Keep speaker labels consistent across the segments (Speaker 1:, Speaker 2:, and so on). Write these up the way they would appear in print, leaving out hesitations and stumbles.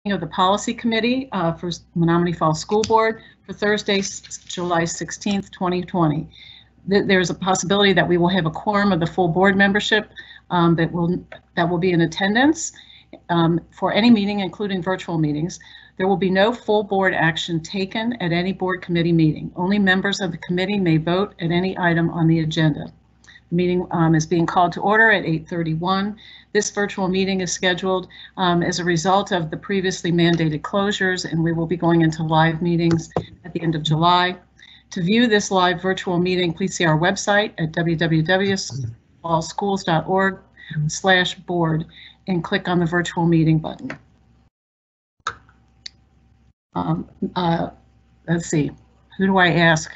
Speaker 1: of the Policy Committee for Menominee Falls School Board for Thursday, July 16th, 2020. There's a possibility that we will have a quorum of the full board membership that will be in attendance for any meeting, including virtual meetings. There will be no full board action taken at any board committee meeting. Only members of the committee may vote at any item on the agenda. The meeting is being called to order at 8:31. This virtual meeting is scheduled as a result of the previously mandated closures, and we will be going into live meetings at the end of July. To view this live virtual meeting, please see our website at www.allschools.org/board and click on the virtual meeting button. Let's see, who do I ask?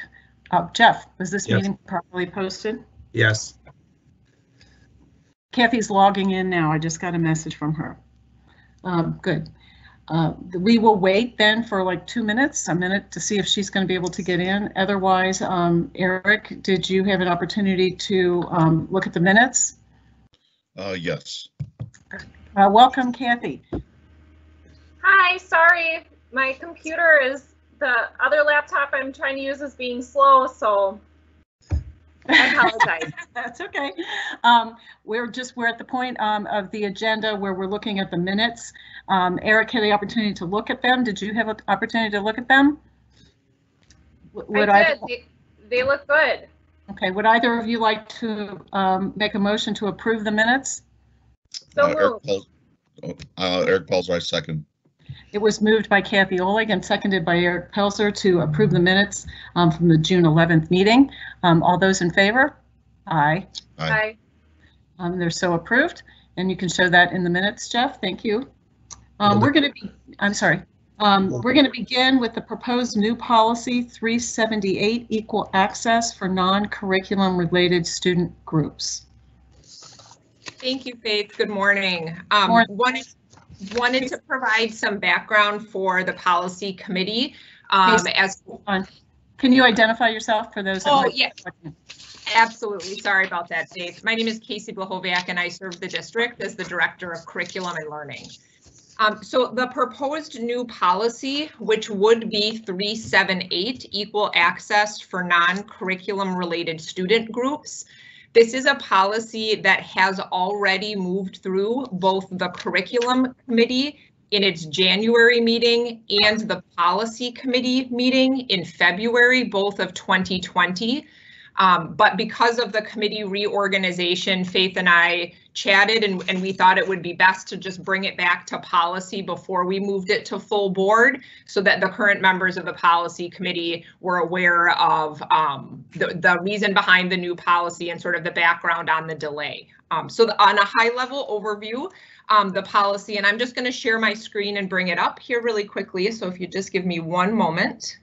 Speaker 1: Jeff, was this meeting properly posted?
Speaker 2: Yes.
Speaker 1: Kathy's logging in now. I just got a message from her. Good. We will wait then for like 2 minutes, a minute, to see if she's going to be able to get in. Otherwise, Eric, did you have an opportunity to look at the minutes?
Speaker 3: Yes.
Speaker 1: Welcome, Kathy.
Speaker 4: Hi, sorry. My computer is, the other laptop I'm trying to use is being slow, so I apologize.
Speaker 1: That's okay. We're at the point of the agenda where we're looking at the minutes. Eric had the opportunity to look at them. Did you have an opportunity to look at them?
Speaker 4: I did. They look good.
Speaker 1: Okay. Would either of you like to make a motion to approve the minutes?
Speaker 4: So
Speaker 3: Eric Pelzer, I second.
Speaker 1: It was moved by Kathy Oleg and seconded by Eric Pelzer to approve the minutes from the June 11th meeting. All those in favor? Aye.
Speaker 4: Aye.
Speaker 1: They're so approved, and you can show that in the minutes, Jeff. Thank you. We're going to begin with the proposed new policy 378, equal access for non-curriculum related student groups.
Speaker 5: Thank you, Faith. Good morning. Wanted to provide some background for the policy committee.
Speaker 1: Can you identify yourself for those?
Speaker 5: Yes, absolutely. Sorry about that, Faith. My name is Casey Blahoviak, and I serve the district as the Director of Curriculum and Learning. So the proposed new policy, which would be 378, equal access for non-curriculum related student groups. This is a policy that has already moved through both the curriculum committee in its January meeting and the policy committee meeting in February, both of 2020. But because of the committee reorganization, Faith and I chatted and we thought it would be best to just bring it back to policy before we moved it to full board so that the current members of the policy committee were aware of the reason behind the new policy and sort of the background on the delay. So on a high level overview, the policy, and I'm just going to share my screen and bring it up here really quickly. So if you just give me one moment.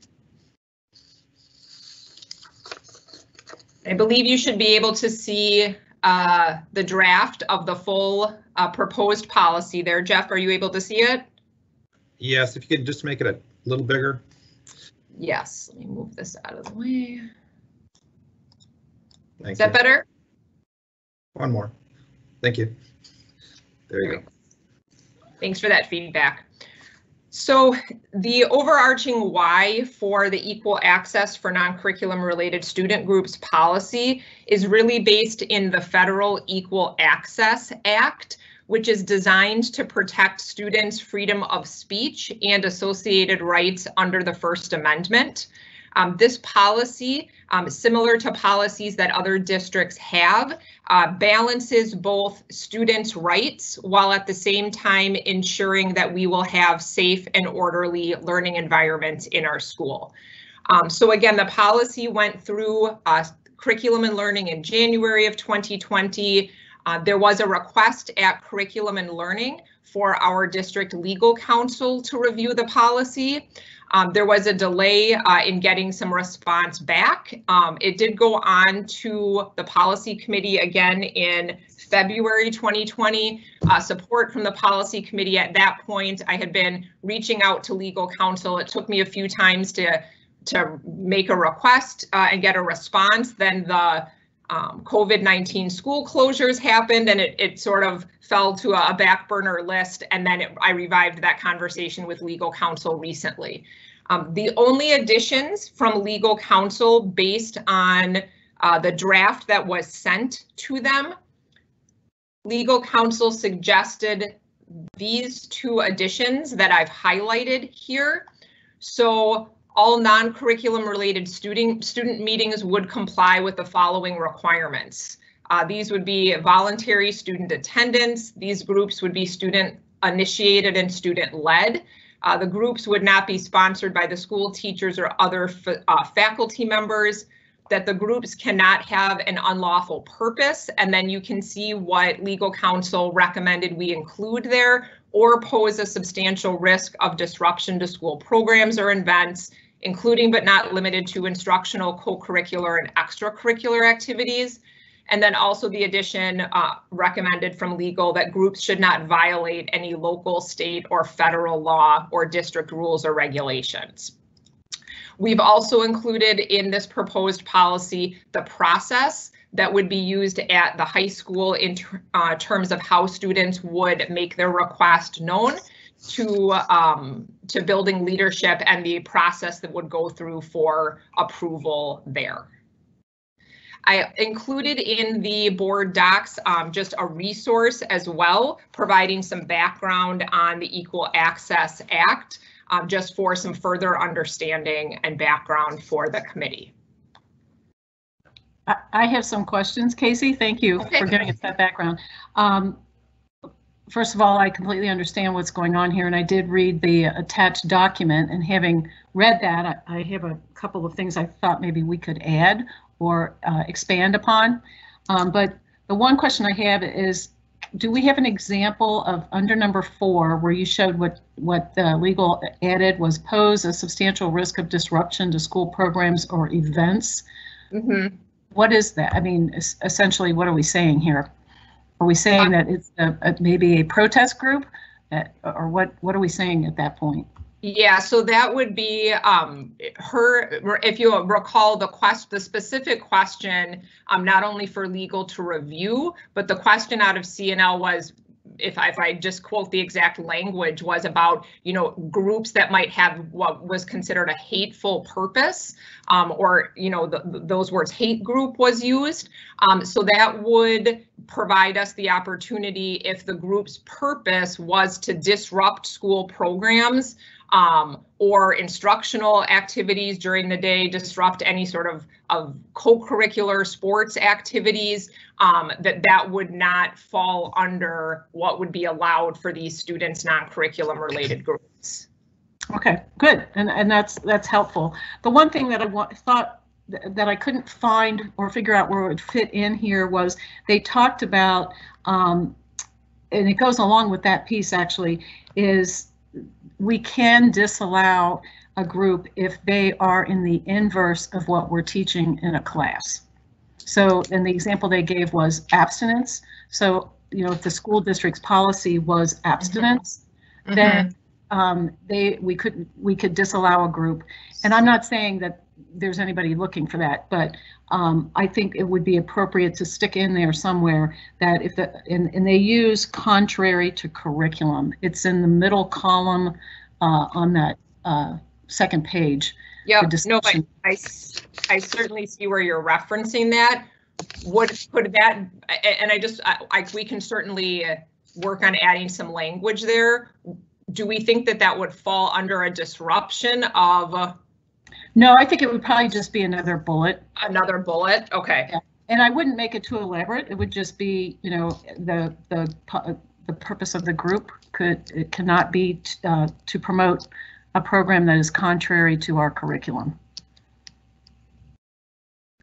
Speaker 5: I believe you should be able to see the draft of the full proposed policy there. Jeff, are you able to see it?
Speaker 2: Yes, if you could just make it a little bigger.
Speaker 5: Yes, let me move this out of the way.
Speaker 2: Thank
Speaker 5: Is that better?
Speaker 2: One more. Thank you. There you go.
Speaker 5: Thanks for that feedback. So the overarching why for the equal access for non-curriculum related student groups policy is really based in the Federal Equal Access Act, which is designed to protect students' freedom of speech and associated rights under the First Amendment. This policy, similar to policies that other districts have, balances both students' rights while at the same time ensuring that we will have safe and orderly learning environments in our school. So again, the policy went through curriculum and learning in January of 2020. There was a request at curriculum and learning for our district legal counsel to review the policy. There was a delay in getting some response back. It did go on to the policy committee again in February 2020. Support from the policy committee at that point. I had been reaching out to legal counsel. It took me a few times to make a request and get a response. Then the COVID-19 school closures happened, and it sort of fell to a back burner list, and then I revived that conversation with legal counsel recently. The only additions from legal counsel based on the draft that was sent to them, legal counsel suggested these two additions that I've highlighted here. So all non-curriculum related student meetings would comply with the following requirements. These would be voluntary student attendance. These groups would be student initiated and student led. The groups would not be sponsored by the school teachers or other faculty members, that the groups cannot have an unlawful purpose. And then you can see what legal counsel recommended we include there, or pose a substantial risk of disruption to school programs or events, including but not limited to instructional, co-curricular, and extracurricular activities. And then also the addition recommended from legal that groups should not violate any local, state, or federal law or district rules or regulations. We've also included in this proposed policy the process that would be used at the high school in terms of how students would make their request known to building leadership, and the process that would go through for approval there. I included in the board docs just a resource as well, providing some background on the Equal Access Act, just for some further understanding and background for the committee.
Speaker 1: I have some questions, Casey. Thank you for giving us that background. First of all, I completely understand what's going on here, and I did read the attached document, and having read that, I have a couple of things I thought maybe we could add or expand upon. But the one question I have is, do we have an example of under number 4 where you showed what the legal added was pose a substantial risk of disruption to school programs or events? Mm-hmm. What is that? I mean, essentially, what are we saying here? Are we saying that it's maybe a protest group, or what are we saying at that point?
Speaker 5: Yeah, so that would be if you recall the specific question, not only for legal to review, but the question out of CNL was, if I just quote the exact language, was about, you know, groups that might have what was considered a hateful purpose, or, you know, those words hate group was used. So that would provide us the opportunity, if the group's purpose was to disrupt school programs, or instructional activities during the day, disrupt any sort of co-curricular sports activities, that would not fall under what would be allowed for these students' non-curriculum related groups.
Speaker 1: Okay, good, and that's helpful. The one thing that I thought that I couldn't find or figure out where it would fit in here was they talked about, and it goes along with that piece actually, is we can disallow a group if they are in the inverse of what we're teaching in a class. So, and the example they gave was abstinence. So, you know, if the school district's policy was abstinence, then we could disallow a group. And I'm not saying that there's anybody looking for that, but I think it would be appropriate to stick in there somewhere that if and they use contrary to curriculum. It's in the middle column on that second page.
Speaker 5: Yeah, no, I certainly see where you're referencing that. Could that, and we can certainly work on adding some language there. Do we think that would fall under a disruption of?
Speaker 1: No, I think it would probably just be another bullet.
Speaker 5: Another bullet, okay.
Speaker 1: Yeah. And I wouldn't make it too elaborate. It would just be, you know, the purpose of the group cannot be to promote a program that is contrary to our curriculum.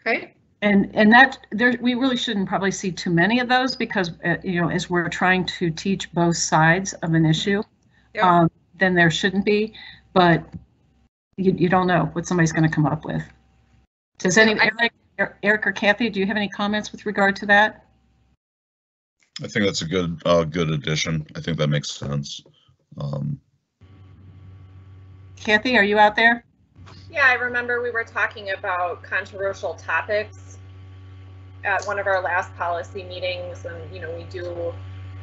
Speaker 1: Okay. And that we really shouldn't probably see too many of those, because you know, as we're trying to teach both sides of an issue, then there shouldn't be, but you don't know what somebody's going to come up with. Does Eric or Kathy, do you have any comments with regard to that?
Speaker 3: I think that's a good addition. I think that makes sense.
Speaker 1: Kathy, are you out there?
Speaker 4: Yeah, I remember we were talking about controversial topics at one of our last policy meetings, and you know, we do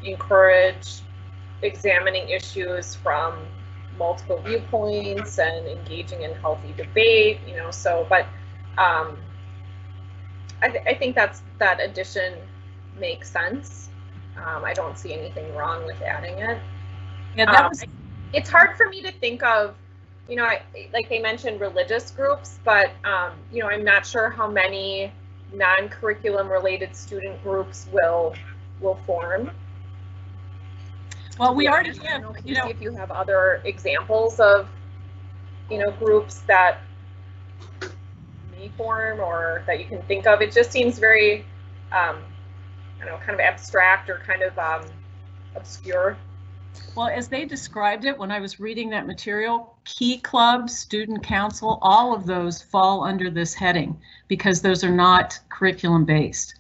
Speaker 4: encourage examining issues from multiple viewpoints and engaging in healthy debate, you know, so, but I think that addition makes sense. I don't see anything wrong with adding it.
Speaker 1: Yeah, that was.
Speaker 4: It's hard for me to think of, you know, like they mentioned religious groups, but you know, I'm not sure how many non-curriculum related student groups will form.
Speaker 1: Well, we already
Speaker 4: I
Speaker 1: have,
Speaker 4: don't know,
Speaker 1: you know,
Speaker 4: if you have other examples of, you know, groups that may form or that you can think of. It just seems very, I don't know, kind of abstract or kind of obscure.
Speaker 1: well, as they described it when I was reading that material, key clubs, student council, all of those fall under this heading because those are not curriculum based.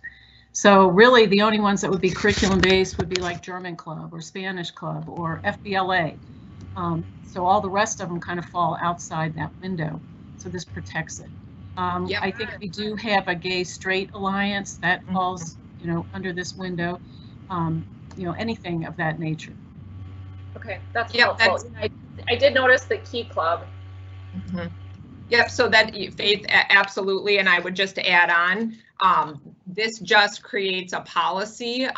Speaker 1: So really the only ones that would be curriculum based would be like German club or Spanish club or FBLA. So all the rest of them kind of fall outside that window. So this protects it.
Speaker 5: Yep.
Speaker 1: I think we do have a gay straight alliance that falls, you know, under this window. You know, anything of that nature.
Speaker 4: Okay, that's
Speaker 5: Yep,
Speaker 4: helpful. I did notice the key club.
Speaker 5: Yep, so that, Faith, absolutely, and I would just add on, this just creates a policy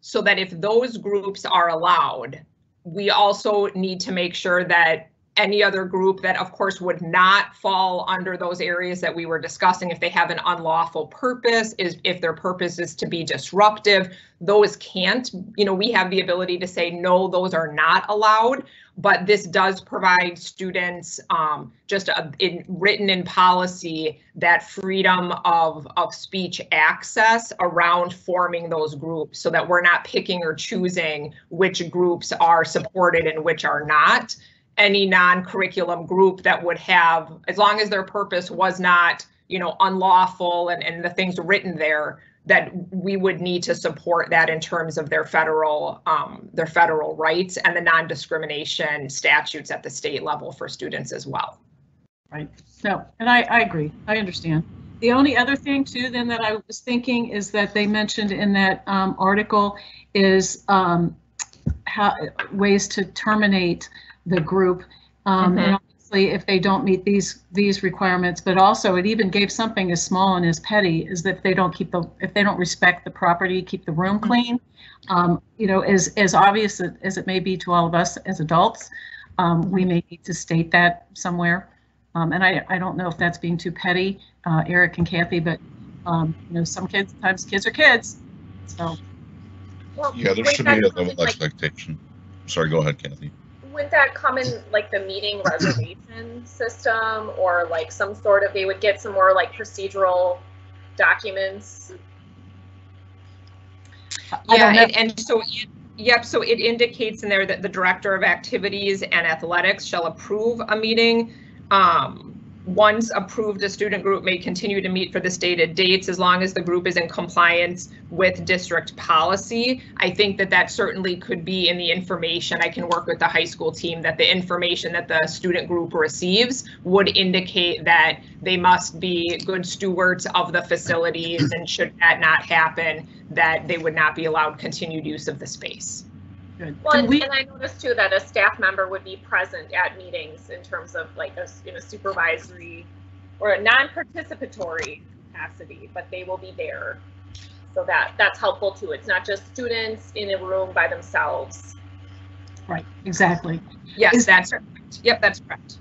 Speaker 5: so that if those groups are allowed, we also need to make sure that any other group that, of course, would not fall under those areas that we were discussing, if they have an unlawful purpose, if their purpose is to be disruptive, those can't, you know, we have the ability to say, no, those are not allowed. But this does provide students written in policy that freedom of speech access around forming those groups so that we're not picking or choosing which groups are supported and which are not. Any non-curriculum group that would have, as long as their purpose was not, you know, unlawful and the things written there, that we would need to support that in terms of their federal rights and the non-discrimination statutes at the state level for students as well.
Speaker 1: Right. No, and I agree. I understand. The only other thing too, then, that I was thinking is that they mentioned in that article is ways to terminate the group, and obviously if they don't meet these requirements, but also it even gave something as small and as petty as that if they don't respect the property, keep the room clean. You know, as obvious as it may be to all of us as adults, we may need to state that somewhere. And I don't know if that's being too petty, Eric and Kathy, but you know, sometimes kids are kids. So
Speaker 4: Well,
Speaker 3: Yeah, there should be a level of expectation. Sorry, go ahead, Kathy.
Speaker 4: Wouldn't that come in like the meeting reservation system, or like some sort of, they would get some more like procedural documents?
Speaker 5: Yeah, and so, yep, so it indicates in there that the director of activities and athletics shall approve a meeting. Once approved, a student group may continue to meet for the stated dates as long as the group is in compliance with district policy. I think that certainly could be in the information. I can work with the high school team that the information that the student group receives would indicate that they must be good stewards of the facilities, and should that not happen, that they would not be allowed continued use of the space.
Speaker 1: good.
Speaker 4: Well, and I noticed too that a staff member would be present at meetings in terms of like in a supervisory or a non-participatory capacity, but they will be there. So that's helpful too. It's not just students in a room by themselves.
Speaker 1: Right, exactly.
Speaker 5: Yes, that's correct. Yep, that's correct.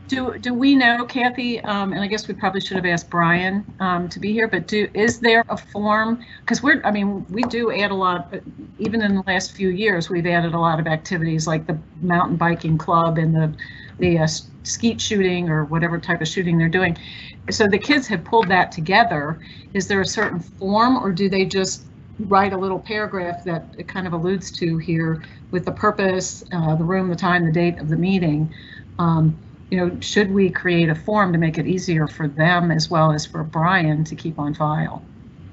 Speaker 1: Do we know, Kathy, and I guess we probably should have asked Brian to be here, but is there a form? Because we do add a lot, even in the last few years, we've added a lot of activities like the mountain biking club and the skeet shooting or whatever type of shooting they're doing. So the kids have pulled that together. Is there a certain form, or do they just write a little paragraph that it kind of alludes to here with the purpose, the room, the time, the date of the meeting? You know, should we create a form to make it easier for them as well as for Brian to keep on file?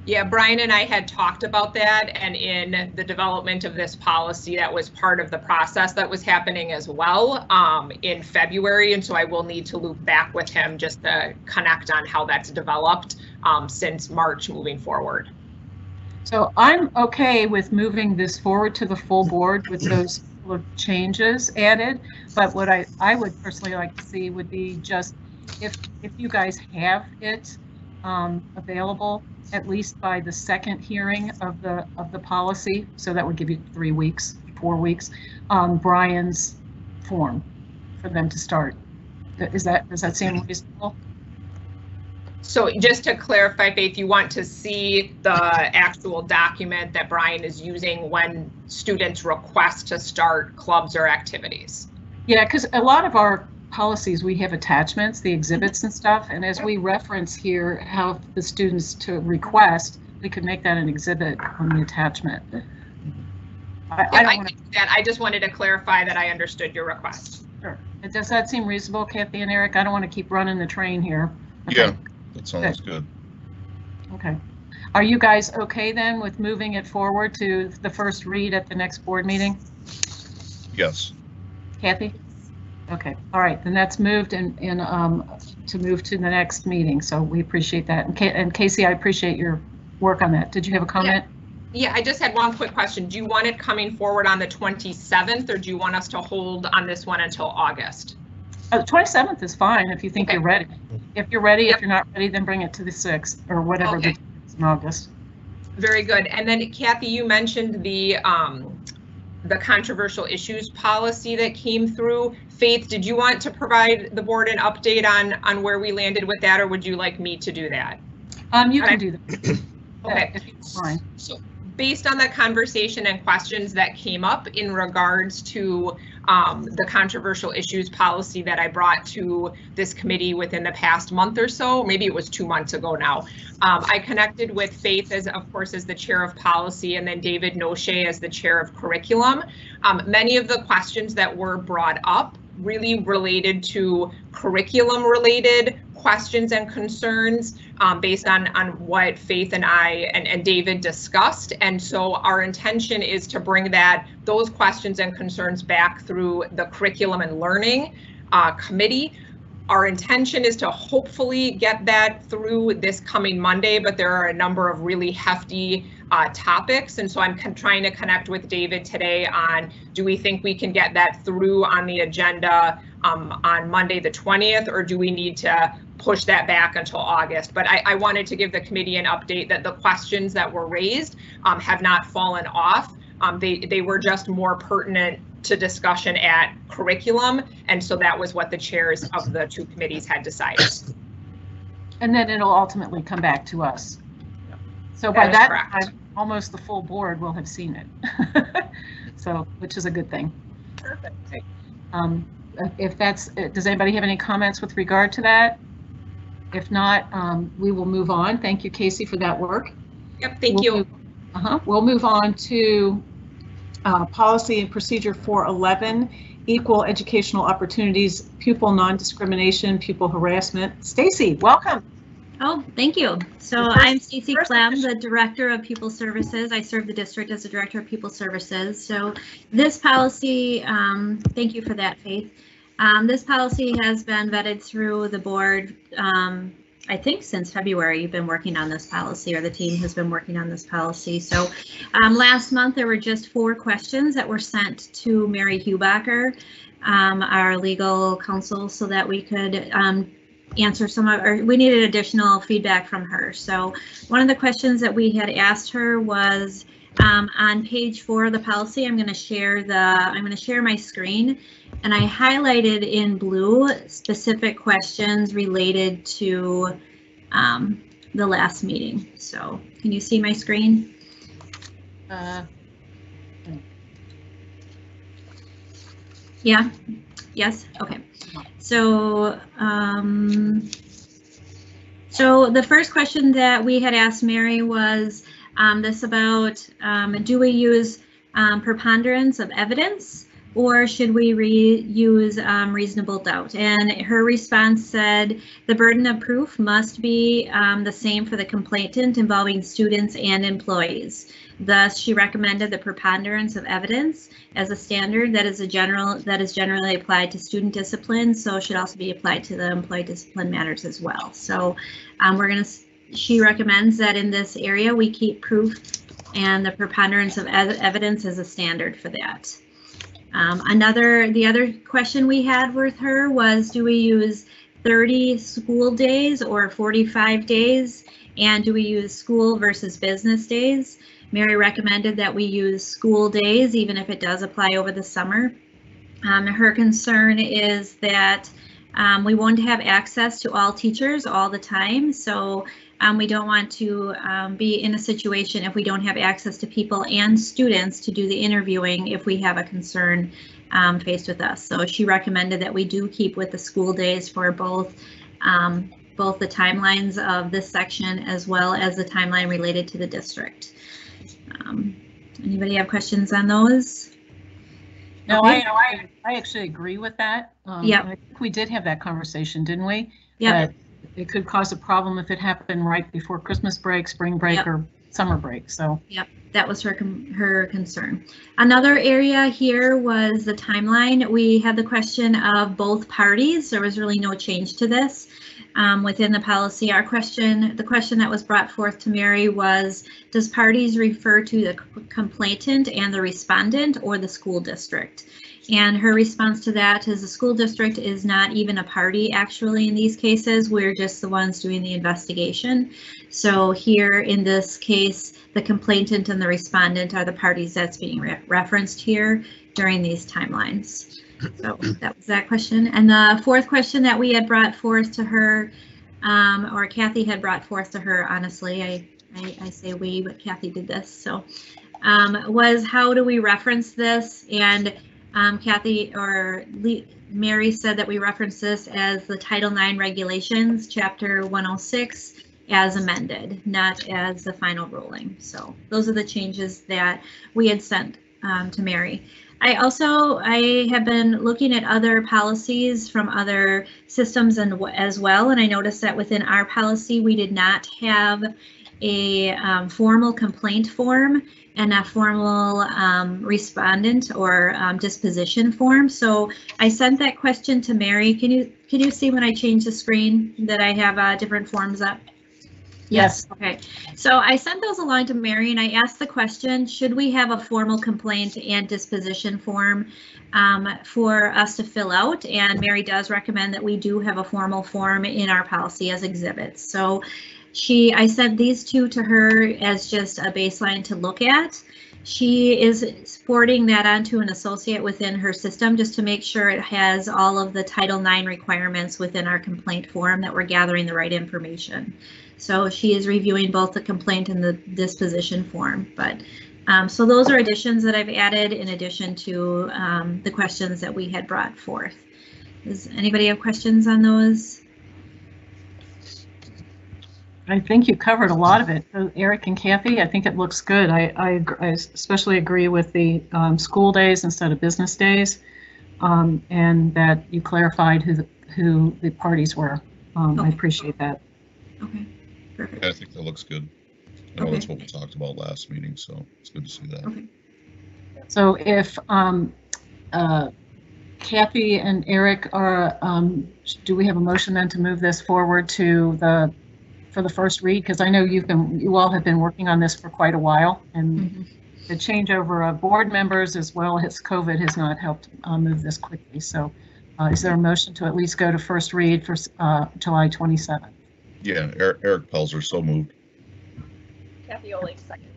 Speaker 5: Yeah, Brian and I had talked about that, and in the development of this policy, that was part of the process that was happening as well in February, and so I will need to loop back with him just to connect on how that's developed. since March moving forward.
Speaker 1: So I'm okay with moving this forward to the full board with those couple of changes added. But what I would personally like to see would be just if you guys have it available at least by the second hearing of the policy, so that would give you 3 weeks, 4 weeks, Brian's form for them to start. Does that seem reasonable?
Speaker 5: So just to clarify, Faith, you want to see the actual document that Brian is using when students request to start clubs or activities?
Speaker 1: Yeah, because a lot of our policies, we have attachments, the exhibits and stuff, and as we reference here how the students to request, we could make that an exhibit on the attachment.
Speaker 5: I just wanted to clarify that I understood your request.
Speaker 1: Sure. Does that seem reasonable, Kathy and Eric? I don't want to keep running the train here. Okay.
Speaker 3: Yeah, that sounds good.
Speaker 1: Okay. Are you guys okay then with moving it forward to the first read at the next board meeting?
Speaker 3: Yes.
Speaker 1: Kathy? Okay. All right. Then that's moved and to move to the next meeting. So we appreciate that. And Casey, I appreciate your work on that. Did you have a comment?
Speaker 5: Yeah, I just had one quick question. Do you want it coming forward on the 27th, or do you want us to hold on this one until August?
Speaker 1: The 27th is fine if you think you're ready. If you're ready, if you're not ready, then bring it to the 6th or whatever the is in August.
Speaker 5: Very good. And then Kathy, you mentioned the controversial issues policy that came through. Faith, did you want to provide the board an update on where we landed with that, or would you like me to do that?
Speaker 1: You can do that.
Speaker 5: Okay.
Speaker 1: Fine.
Speaker 5: So based on the conversation and questions that came up in regards to the controversial issues policy that I brought to this committee within the past month or so, maybe it was 2 months ago now, I connected with Faith as, of course, as the chair of policy, and then David Noche as the chair of curriculum. Many of the questions that were brought up really related to curriculum related questions and concerns based on what Faith and I and David discussed. And so our intention is to bring those questions and concerns back through the curriculum and learning committee. Our intention is to hopefully get that through this coming Monday, but there are a number of really hefty topics. And so I'm trying to connect with David today on, do we think we can get that through on the agenda on Monday the 20th, or do we need to push that back until August? But I wanted to give the committee an update that the questions that were raised have not fallen off. They were just more pertinent to discussion at curriculum, and so that was what the chairs of the two committees had decided.
Speaker 1: And then it'll ultimately come back to us. So by that time, almost the full board will have seen it. So, which is a good thing.
Speaker 5: Perfect.
Speaker 1: Does anybody have any comments with regard to that? If not, we will move on. Thank you, Casey, for that work.
Speaker 5: Yep, thank you.
Speaker 1: We'll move on to policy and procedure 411, equal educational opportunities, pupil non-discrimination, pupil harassment. Stacy, welcome.
Speaker 6: Oh, thank you. So I'm Stacy Clem, the Director of Pupil Services. I serve the district as the Director of Pupil Services. So this policy, thank you for that, Faith. This policy has been vetted through the board, I think since February. You've been working on this policy, or the team has been working on this policy. So last month there were just 4 questions that were sent to Mary Hubacher, our legal counsel, so that we could answer some of, or we needed additional feedback from her. So one of the questions that we had asked her was on page 4 of the policy. I'm going to share my screen, and I highlighted in blue specific questions related to the last meeting. So can you see my screen? Yeah. Yes. Okay. So, so the first question that we had asked Mary was this about, do we use preponderance of evidence, or should we use reasonable doubt? And her response said the burden of proof must be the same for the complainant involving students and employees. Thus, she recommended the preponderance of evidence as a standard that is generally applied to student discipline, so should also be applied to the employee discipline matters as well. So we're going to she recommends that in this area we keep proof and the preponderance of evidence as a standard for that. The other question we had with her was, do we use 30 school days or 45 days? And do we use school versus business days? Mary recommended that we use school days, even if it does apply over the summer. Her concern is that we won't have access to all teachers all the time. So we don't want to be in a situation if we don't have access to people and students to do the interviewing if we have a concern faced with us. So she recommended that we do keep with the school days for both the timelines of this section as well as the timeline related to the district. Anybody have questions on those?
Speaker 1: No,
Speaker 6: Okay.
Speaker 1: I actually agree with that.
Speaker 6: Yep.
Speaker 1: I think we did have that conversation, didn't we?
Speaker 6: Yeah.
Speaker 1: It could cause a problem if it happened right before Christmas break, spring break,
Speaker 6: Yep.
Speaker 1: or summer break. So.
Speaker 6: Yep, that was her concern. Another area here was the timeline. We had the question of both parties. There was really no change to this within the policy. The question that was brought forth to Mary was, does parties refer to the complainant and the respondent or the school district? And her response to that is the school district is not even a party actually in these cases. We're just the ones doing the investigation. So here in this case, the complainant and the respondent are the parties that's being referenced here during these timelines. So that was that question. And the fourth question that we had brought forth to her, or Kathy had brought forth to her, honestly, I say we, but Kathy did this. So was how do we reference this? And Mary said that we reference this as the Title IX regulations, Chapter 106, as amended, not as the final ruling. So those are the changes that we had sent to Mary. I have been looking at other policies from other systems as well, and I noticed that within our policy we did not have a formal complaint form and a formal respondent or disposition form. So I sent that question to Mary. Can you see when I change the screen that I have different forms up? Yes. Okay. So I sent those along to Mary and I asked the question, should we have a formal complaint and disposition form for us to fill out? And Mary does recommend that we do have a formal form in our policy as exhibits. So I sent these two to her as just a baseline to look at. She is forwarding that onto an associate within her system just to make sure it has all of the Title IX requirements within our complaint form, that we're gathering the right information. So she is reviewing both the complaint and the disposition form. But so those are additions that I've added in addition to the questions that we had brought forth. Does anybody have questions on those?
Speaker 1: I think you covered a lot of it. So Eric and Kathy, I think it looks good. I especially agree with the school days instead of business days, and that you clarified who the parties were. Okay. I appreciate that.
Speaker 6: Okay, perfect.
Speaker 3: I think that looks good. I know that's what we talked about last meeting, so it's good to see that. Okay.
Speaker 1: So if Kathy and Eric are, do we have a motion then to move this forward to for the first read? Because I know you all have been working on this for quite a while, and the changeover of board members as well as COVID has not helped move this quickly. So is there a motion to at least go to first read for July 27th?
Speaker 3: Yeah, Eric Pelzer, so moved.
Speaker 4: Kathy Oleg, second.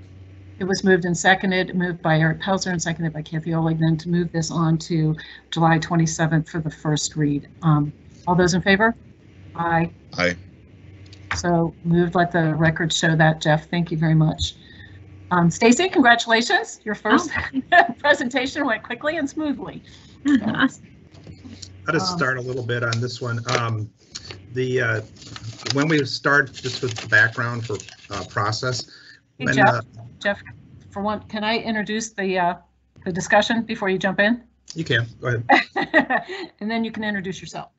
Speaker 1: It was moved and seconded, moved by Eric Pelzer and seconded by Kathy Oleg, then to move this on to July 27th for the first read. All those in favor? Aye.
Speaker 3: Aye.
Speaker 1: So moved. Let the record show that, Jeff. Thank you very much. Stacy, congratulations. Your first presentation went quickly and smoothly.
Speaker 2: I'll just start a little bit on this one. When we start, just with the background for process.
Speaker 1: Hey,
Speaker 2: when,
Speaker 1: Jeff, for one, can I introduce the discussion before you jump in?
Speaker 2: You can. Go ahead.
Speaker 1: And then you can introduce yourself.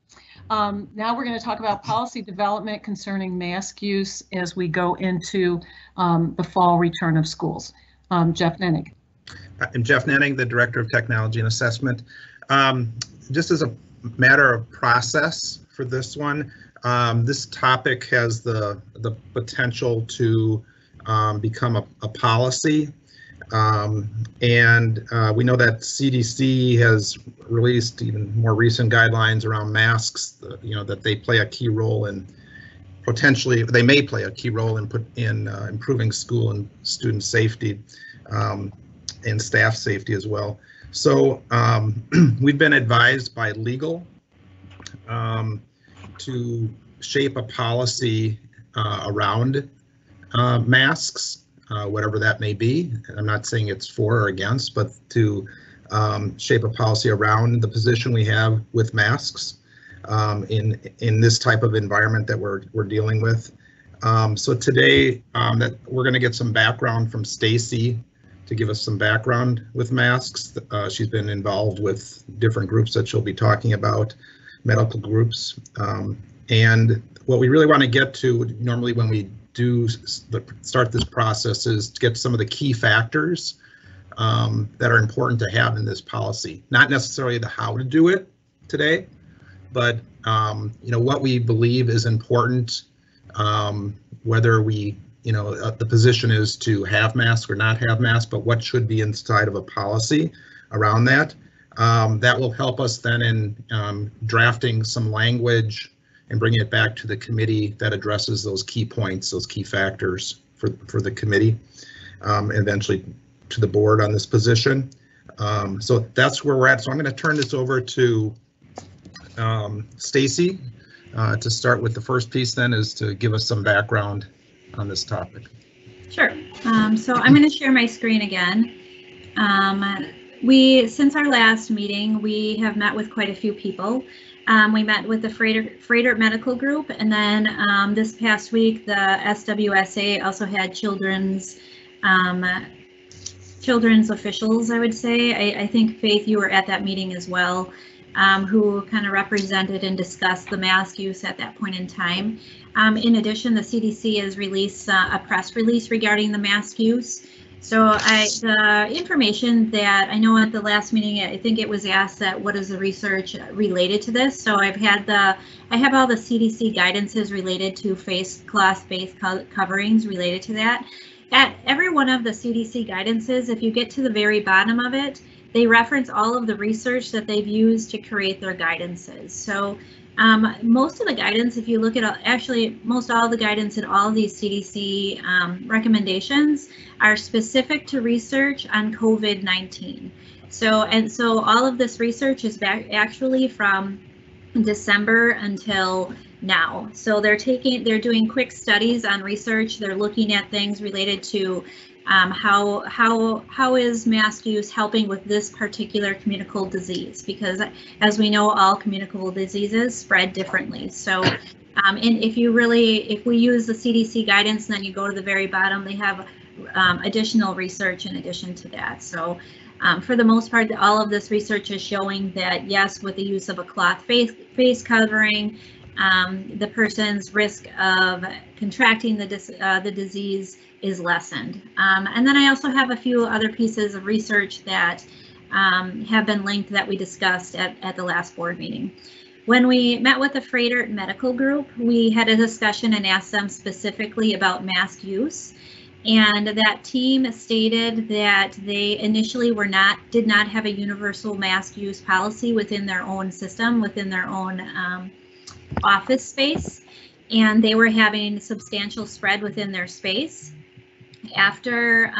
Speaker 1: Now we're going to talk about policy development concerning mask use as we go into the fall return of schools. Jeff Nenning.
Speaker 2: I'm Jeff Nenning, the Director of Technology and Assessment. Just as a matter of process for this one, This topic has the potential to become a policy. And we know that CDC has released even more recent guidelines around masks, that they play a key role in potentially, they may play a key role in improving school and student safety and staff safety as well. So we've been advised by legal to shape a policy around masks, whatever that may be. I'm not saying it's for or against, but to shape a policy around the position we have with masks in this type of environment that we're dealing with. So today that we're going to get some background from Stacy to give us some background with masks. She's been involved with different groups that she'll be talking about, medical groups. And what we really want to get to normally when we do start this process is to get some of the key factors that are important to have in this policy. Not necessarily the how to do it today, but what we believe is important, whether we, the position is to have masks or not have masks, but what should be inside of a policy around that. That will help us then in drafting some language and bringing it back to the committee that addresses those key points, those key factors for the committee, eventually to the board on this position. So that's where we're at. So I'm going to turn this over to Stacy to start with. The first piece then is to give us some background on this topic.
Speaker 6: Sure. So I'm going to share my screen again. Since our last meeting, we have met with quite a few people. We met with the Freighter Medical Group, and then this past week, the SWSA also had children's officials, I would say. I think, Faith, you were at that meeting as well, who kind of represented and discussed the mask use at that point in time. In addition, the CDC has released a press release regarding the mask use. So the information that I know at the last meeting, I think it was asked that what is the research related to this. So I have all the CDC guidances related to face coverings related to that. At every one of the CDC guidances, if you get to the very bottom of it, they reference all of the research that they've used to create their guidances. So most of the guidance, if you look at most all of the guidance in all of these CDC recommendations are specific to research on COVID-19. So all of this research is back actually from December until now. So they're doing quick studies on research. They're looking at things related to how is mask use helping with this particular communicable disease? Because as we know, all communicable diseases spread differently. So, and if we use the CDC guidance, and then you go to the very bottom, they have additional research in addition to that. So, for the most part, all of this research is showing that yes, with the use of a cloth face covering, the person's risk of contracting the disease is lessened. And then I also have a few other pieces of research that have been linked that we discussed at the last board meeting. When we met with the Freighter Medical Group, we had a discussion and asked them specifically about mask use. And that team stated that they initially did not have a universal mask use policy within their own system, within their own office space, and they were having substantial spread within their space. After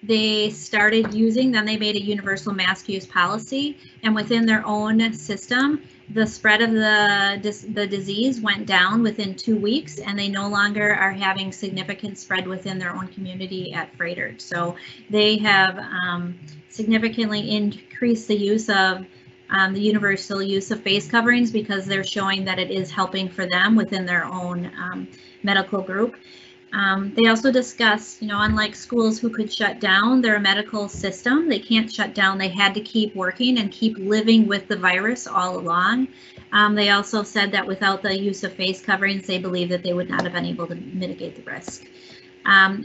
Speaker 6: they started using, then they made a universal mask use policy, and within their own system, the spread of the disease went down within 2 weeks, and they no longer are having significant spread within their own community at Freighter. So they have significantly increased the use of the universal use of face coverings because they're showing that it is helping for them within their own medical group. They also discussed, unlike schools who could shut down their medical system, they can't shut down. They had to keep working and keep living with the virus all along. They also said that without the use of face coverings, they believe that they would not have been able to mitigate the risk.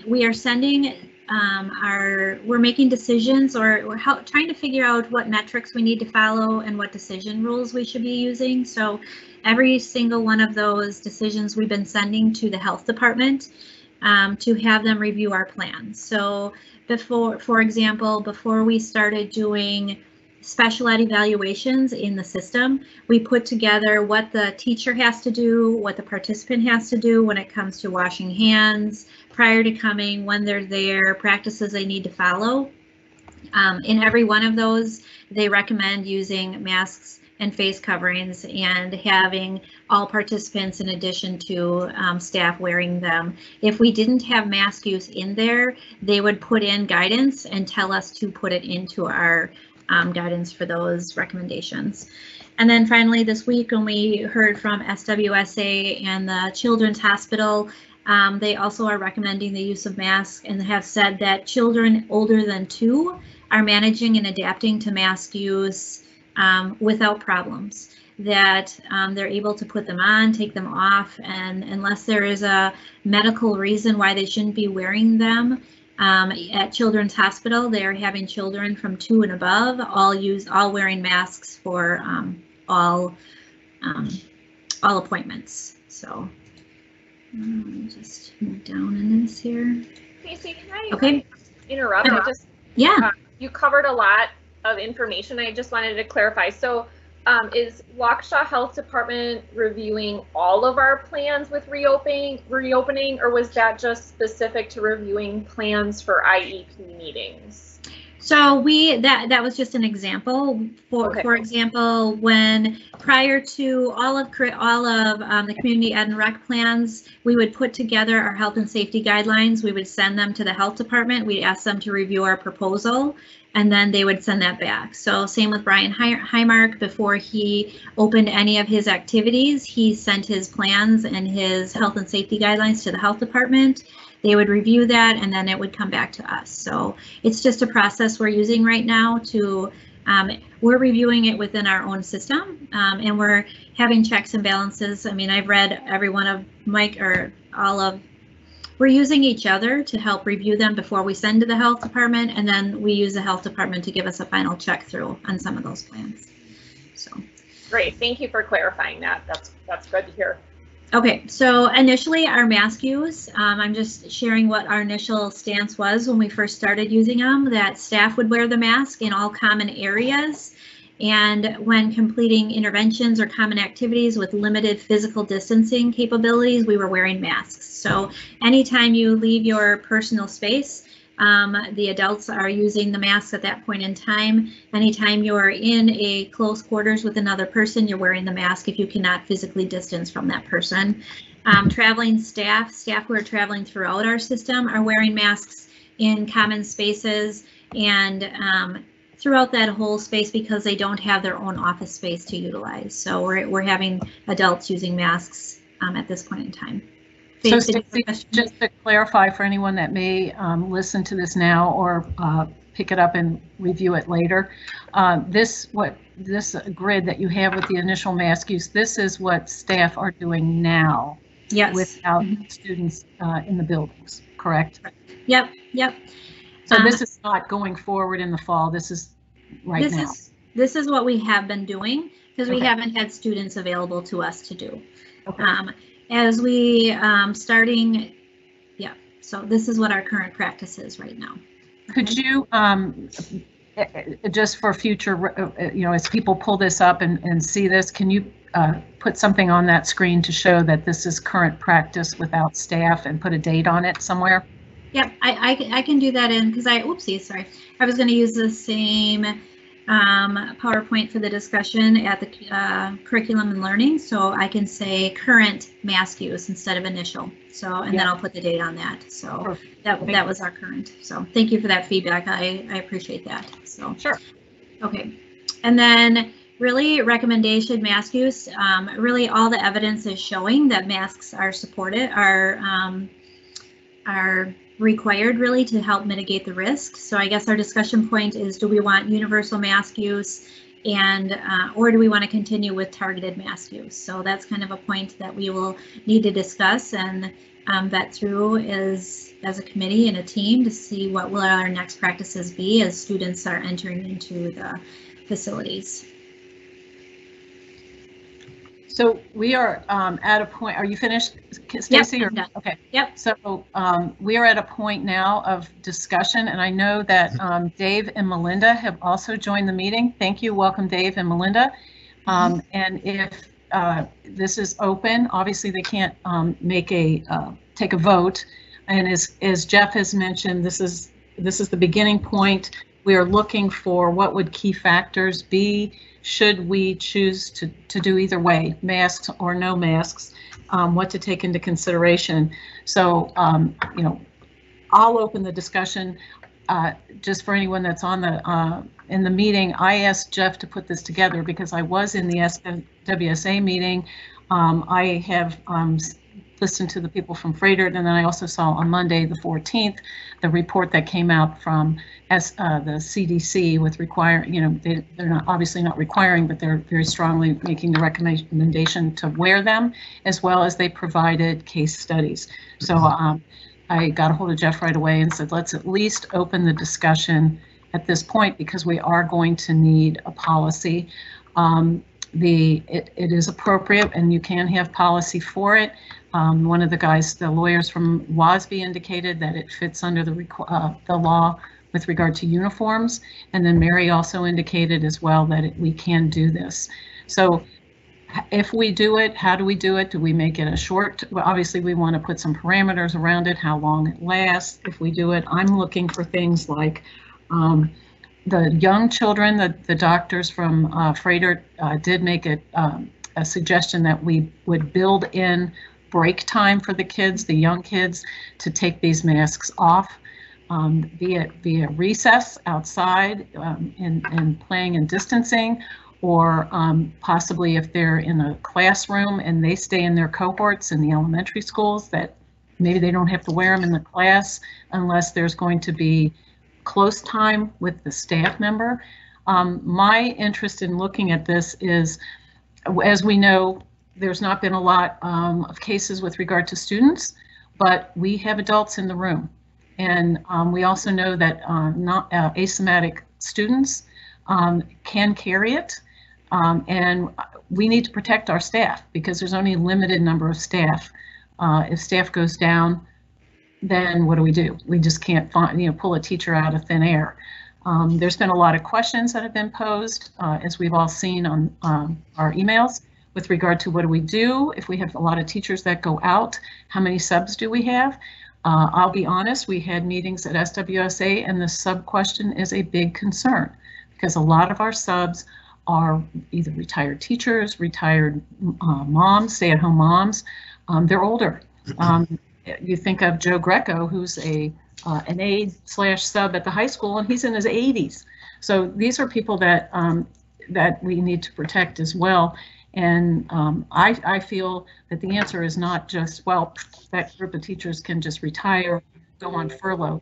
Speaker 6: We are sending we're making decisions, or we're trying to figure out what metrics we need to follow and what decision rules we should be using. So every single one of those decisions we've been sending to the health department to have them review our plans. So for example, before we started doing special ed evaluations in the system, we put together what the teacher has to do, what the participant has to do when it comes to washing hands prior to coming, when they're there, practices they need to follow. In every one of those, they recommend using masks and face coverings and having all participants in addition to staff wearing them. If we didn't have mask use in there, they would put in guidance and tell us to put it into our guidance for those recommendations. And then finally this week, when we heard from SWSA and the Children's Hospital, they also are recommending the use of masks and have said that children older than 2 are managing and adapting to mask use without problems, that they're able to put them on, take them off, and unless there is a medical reason why they shouldn't be wearing them, at Children's Hospital, they are having children from 2 and above all wearing masks for all appointments. So let me just move down in this here.
Speaker 4: Casey, can I
Speaker 6: okay.
Speaker 4: interrupt?
Speaker 6: Yeah.
Speaker 4: You covered a lot of information. I just wanted to clarify. So is Waukesha Health Department reviewing all of our plans with reopening, or was that just specific to reviewing plans for IEP meetings?
Speaker 6: So that was just an example. For example, when prior to all of the community ed and rec plans, we would put together our health and safety guidelines. We would send them to the health department. We'd ask them to review our proposal, and then they would send that back. So same with Brian Highmark. Before he opened any of his activities, he sent his plans and his health and safety guidelines to the health department. They would review that, and then it would come back to us. So it's just a process we're using right now to, we're reviewing it within our own system, and we're having checks and balances. I mean, I've read every one of we're using each other to help review them before we send to the health department, and then we use the health department to give us a final check through on some of those plans. So
Speaker 4: great, thank you for clarifying that. That's good to hear.
Speaker 6: Okay, so initially our mask use, I'm just sharing what our initial stance was when we first started using them, that staff would wear the mask in all common areas, and when completing interventions or common activities with limited physical distancing capabilities, we were wearing masks. So anytime you leave your personal space, the adults are using the masks at that point in time. Anytime you're in a close quarters with another person, you're wearing the mask if you cannot physically distance from that person. Traveling staff who are traveling throughout our system are wearing masks in common spaces and throughout that whole space because they don't have their own office space to utilize. So we're having adults using masks at this point in time.
Speaker 1: So Stacey, just to clarify for anyone that may listen to this now or pick it up and review it later, this grid that you have with the initial mask use, this is what staff are doing now.
Speaker 6: Yes.
Speaker 1: Without students in the buildings, correct?
Speaker 6: Yep.
Speaker 1: So this is not going forward in the fall. This is right now.
Speaker 6: This is what we have been doing because we haven't had students available to us to do.
Speaker 1: Okay.
Speaker 6: As we so this is what our current practice is right now.
Speaker 1: Could you, just for future, as people pull this up and see this, can you put something on that screen to show that this is current practice without staff and put a date on it somewhere?
Speaker 6: Yep, I can do that in, because I was going to use the same PowerPoint for the discussion at the curriculum and learning, so I can say current mask use instead of initial. So, and then I'll put the date on that. So perfect. that was our current. So thank you for that feedback. I appreciate that. So
Speaker 4: sure.
Speaker 6: Okay, and then really recommendation mask use. Really all the evidence is showing that masks are supported, are required really to help mitigate the risk. So I guess our discussion point is, do we want universal mask use and or do we want to continue with targeted mask use? So that's kind of a point that we will need to discuss and vet through as a committee and a team to see what will our next practices be as students are entering into the facilities.
Speaker 1: So we are at a point, are you finished, Stacy?
Speaker 6: Yep, I'm done.
Speaker 1: Okay.
Speaker 6: Yep.
Speaker 1: So we are at a point now of discussion, and I know that Dave and Melinda have also joined the meeting. Thank you. Welcome, Dave and Melinda. And if this is open, obviously they can't take a vote. And as Jeff has mentioned, this is the beginning point. We are looking for what would key factors be should we choose to do either way, masks or no masks, what to take into consideration. So, you know, I'll open the discussion just for anyone that's on the in the meeting. I asked Jeff to put this together because I was in the SWSA meeting. I have listened to the people from Frederick, and then I also saw on Monday the 14th the report that came out from the CDC with requiring, you know, they're not obviously not requiring, but they're very strongly making the recommendation to wear them, as well as they provided case studies. So I got a hold of Jeff right away and said, let's at least open the discussion at this point because we are going to need a policy. It is appropriate and you can have policy for it. One of the guys, the lawyers from WASB, indicated that it fits under the law with regard to uniforms. And then Mary also indicated as well that we can do this. So if we do it, how do we do it? Do we make it a short? Well, obviously we want to put some parameters around it, how long it lasts. If we do it, I'm looking for things like the young children, the doctors from Frederick did make it a suggestion that we would build in break time for the kids, the young kids, to take these masks off, be it via recess outside and playing and distancing, or possibly if they're in a classroom and they stay in their cohorts in the elementary schools, that maybe they don't have to wear them in the class unless there's going to be close time with the staff member. My interest in looking at this is, as we know, there's not been a lot of cases with regard to students, but we have adults in the room. And we also know that not asymptomatic students can carry it. And we need to protect our staff because there's only a limited number of staff. If staff goes down, then what do? We just can't find, pull a teacher out of thin air. There's been a lot of questions that have been posed, as we've all seen on our emails, with regard to what do we do if we have a lot of teachers that go out? How many subs do we have? I'll be honest, we had meetings at SWSA and the sub question is a big concern because a lot of our subs are either retired teachers, retired moms, stay-at-home moms. They're older. You think of Joe Greco, who's an aide/sub at the high school, and he's in his 80s. So these are people that that we need to protect as well. And I feel that the answer is not just, well, that group of teachers can just retire, go on furlough.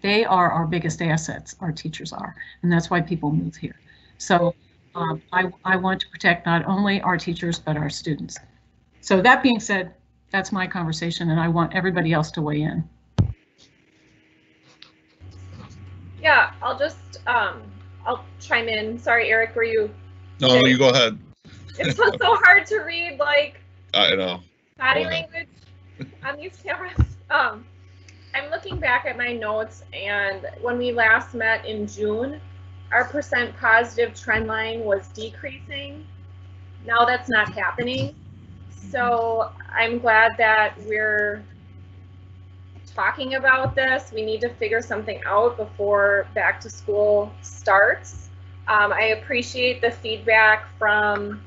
Speaker 1: They are our biggest assets, our teachers are, and that's why people move here. So I want to protect not only our teachers, but our students. So that being said, that's my conversation, and I want everybody else to weigh in.
Speaker 4: Yeah, I'll chime in. Sorry, Eric, were you?
Speaker 3: No, you go ahead.
Speaker 4: It's so hard to read, like,
Speaker 3: I know.
Speaker 4: Body language on these cameras. I'm looking back at my notes, and when we last met in June, our percent positive trend line was decreasing. Now that's not happening. So I'm glad that we're talking about this. We need to figure something out before back to school starts. I appreciate the feedback from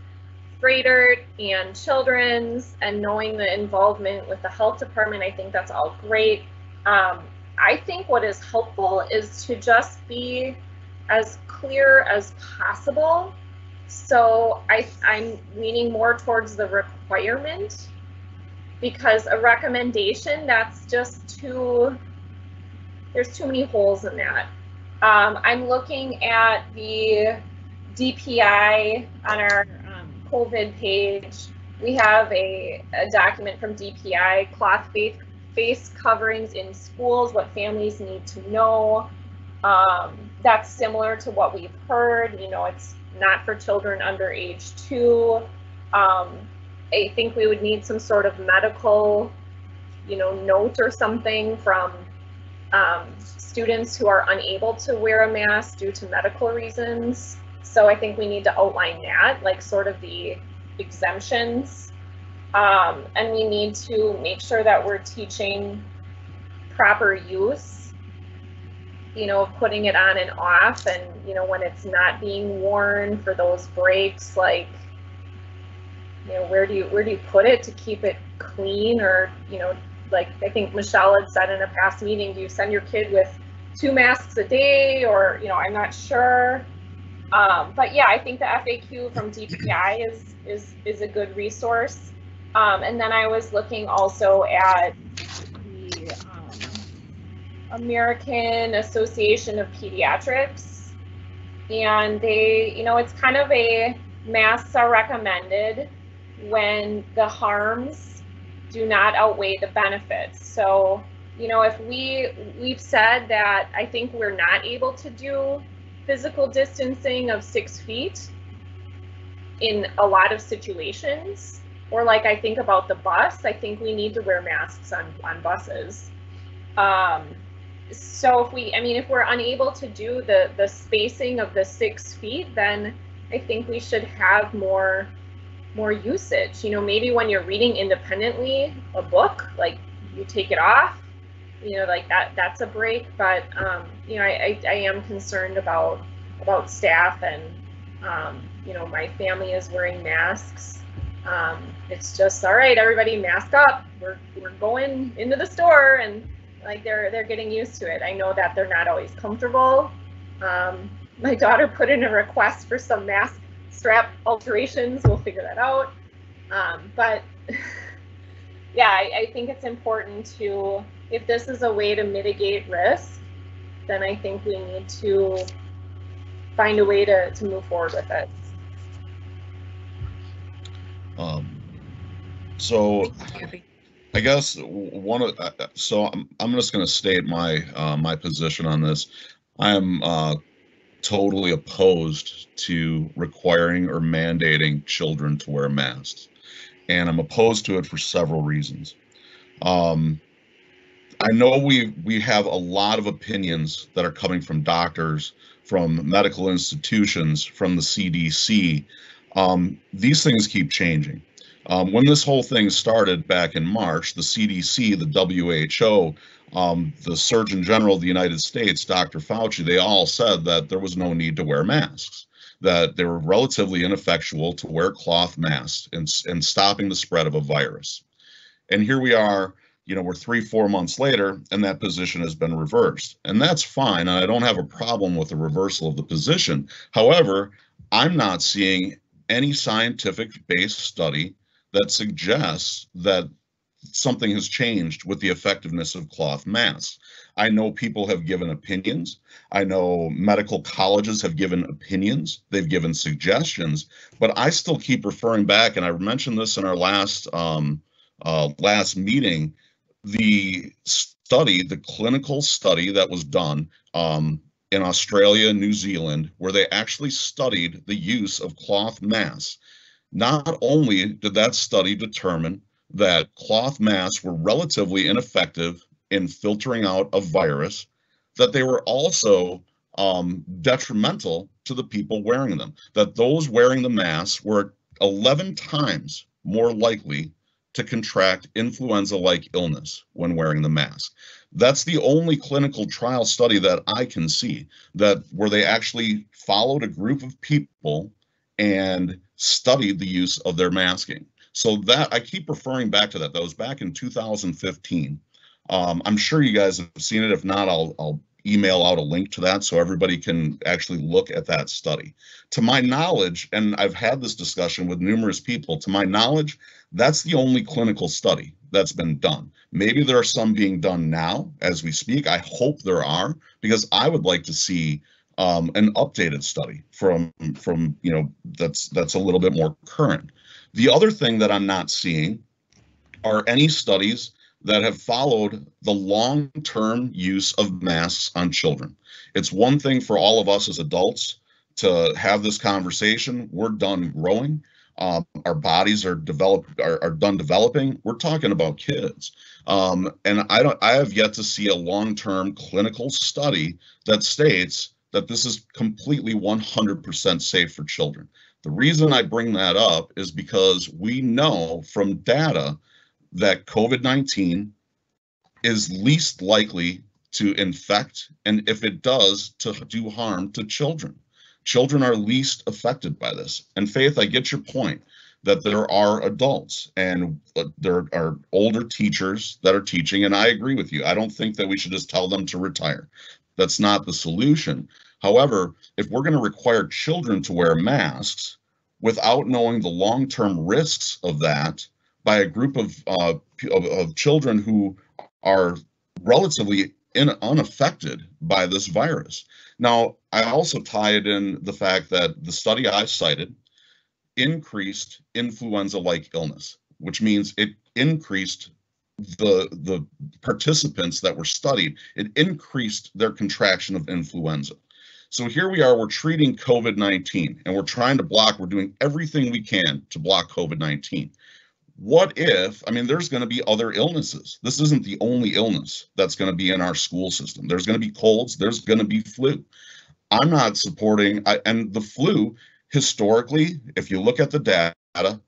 Speaker 4: Frederick and Children's and knowing the involvement with the health department. I think that's all great. I think what is helpful is to just be as clear as possible. So I'm leaning more towards the requirement, because a recommendation, that's just there's too many holes in that. I'm looking at the DPI on our COVID page, we have a document from DPI, cloth face coverings in schools, what families need to know. That's similar to what we've heard. You know, it's not for children under age 2. I think we would need some sort of medical, you know, note or something from students who are unable to wear a mask due to medical reasons. So I think we need to outline that, like sort of the exemptions. And we need to make sure that we're teaching proper use, you know, putting it on and off, and, you know, when it's not being worn for those breaks, like, you know, where do you put it to keep it clean? Or, you know, like I think Michelle had said in a past meeting, do you send your kid with 2 masks a day, or, you know, I'm not sure. But yeah, I think the FAQ from DPI is a good resource. And then I was looking also at the American Association of Pediatrics, and they, you know, it's kind of a masks are recommended when the harms do not outweigh the benefits. So, you know, if we've said that I think we're not able to do physical distancing of 6 feet in a lot of situations, or like I think about the bus, I think we need to wear masks on buses. So if we're unable to do the spacing of the 6 feet, then I think we should have more usage. You know, maybe when you're reading independently a book, like you take it off, you know, like that's a break. But you know, I am concerned about staff, and you know, my family is wearing masks. It's just, all right, everybody mask up. We're going into the store, and like they're getting used to it. I know that they're not always comfortable. My daughter put in a request for some mask strap alterations. We'll figure that out. But yeah, I think it's important to, if this is a way to mitigate risk, then I think we need to find a way to move forward with it.
Speaker 3: So I guess so I'm just going to state my position on this. I am totally opposed to requiring or mandating children to wear masks, and I'm opposed to it for several reasons. I know we have a lot of opinions that are coming from doctors, from medical institutions, from the CDC. These things keep changing. When this whole thing started back in March, the CDC, the WHO, the Surgeon General of the United States, Dr. Fauci, they all said that there was no need to wear masks, that they were relatively ineffectual to wear cloth masks in stopping the spread of a virus. And here we are, you know, we're 3-4 months later, and that position has been reversed. And that's fine, and I don't have a problem with the reversal of the position. However, I'm not seeing any scientific-based study that suggests that something has changed with the effectiveness of cloth masks. I know people have given opinions. I know medical colleges have given opinions. They've given suggestions, but I still keep referring back, and I mentioned this in our last meeting, the clinical study that was done in Australia and New Zealand, where they actually studied the use of cloth masks. Not only did that study determine that cloth masks were relatively ineffective in filtering out a virus, that they were also detrimental to the people wearing them, that those wearing the masks were 11 times more likely to contract influenza-like illness when wearing the mask. That's the only clinical trial study that I can see where they actually followed a group of people and studied the use of their masking. So that, I keep referring back to that. That was back in 2015. I'm sure you guys have seen it. If not, I'll email out a link to that so everybody can actually look at that study. To my knowledge, and I've had this discussion with numerous people, to my knowledge, that's the only clinical study that's been done. Maybe there are some being done now as we speak. I hope there are, because I would like to see an updated study from that's a little bit more current. The other thing that I'm not seeing are any studies that have followed the long-term use of masks on children. It's one thing for all of us as adults to have this conversation. We're done growing. Our bodies are done developing. We're talking about kids. And I have yet to see a long-term clinical study that states that this is completely 100% safe for children. The reason I bring that up is because we know from data that COVID-19 is least likely to infect, and if it does, to do harm to children. Children are least affected by this. And Faith, I get your point that there are adults and there are older teachers that are teaching, and I agree with you. I don't think that we should just tell them to retire. That's not the solution. However, if we're going to require children to wear masks without knowing the long-term risks of that by a group of children who are relatively unaffected by this virus. Now, I also tie it in the fact that the study I cited increased influenza-like illness, which means it increased the participants that were studied. It increased their contraction of influenza. So here we are, we're treating COVID-19 and we're trying to block, we're doing everything we can to block COVID-19. What if, I mean, there's going to be other illnesses. This isn't the only illness that's going to be in our school system. There's going to be colds, there's going to be flu. I'm not supporting, and the flu, historically, if you look at the data,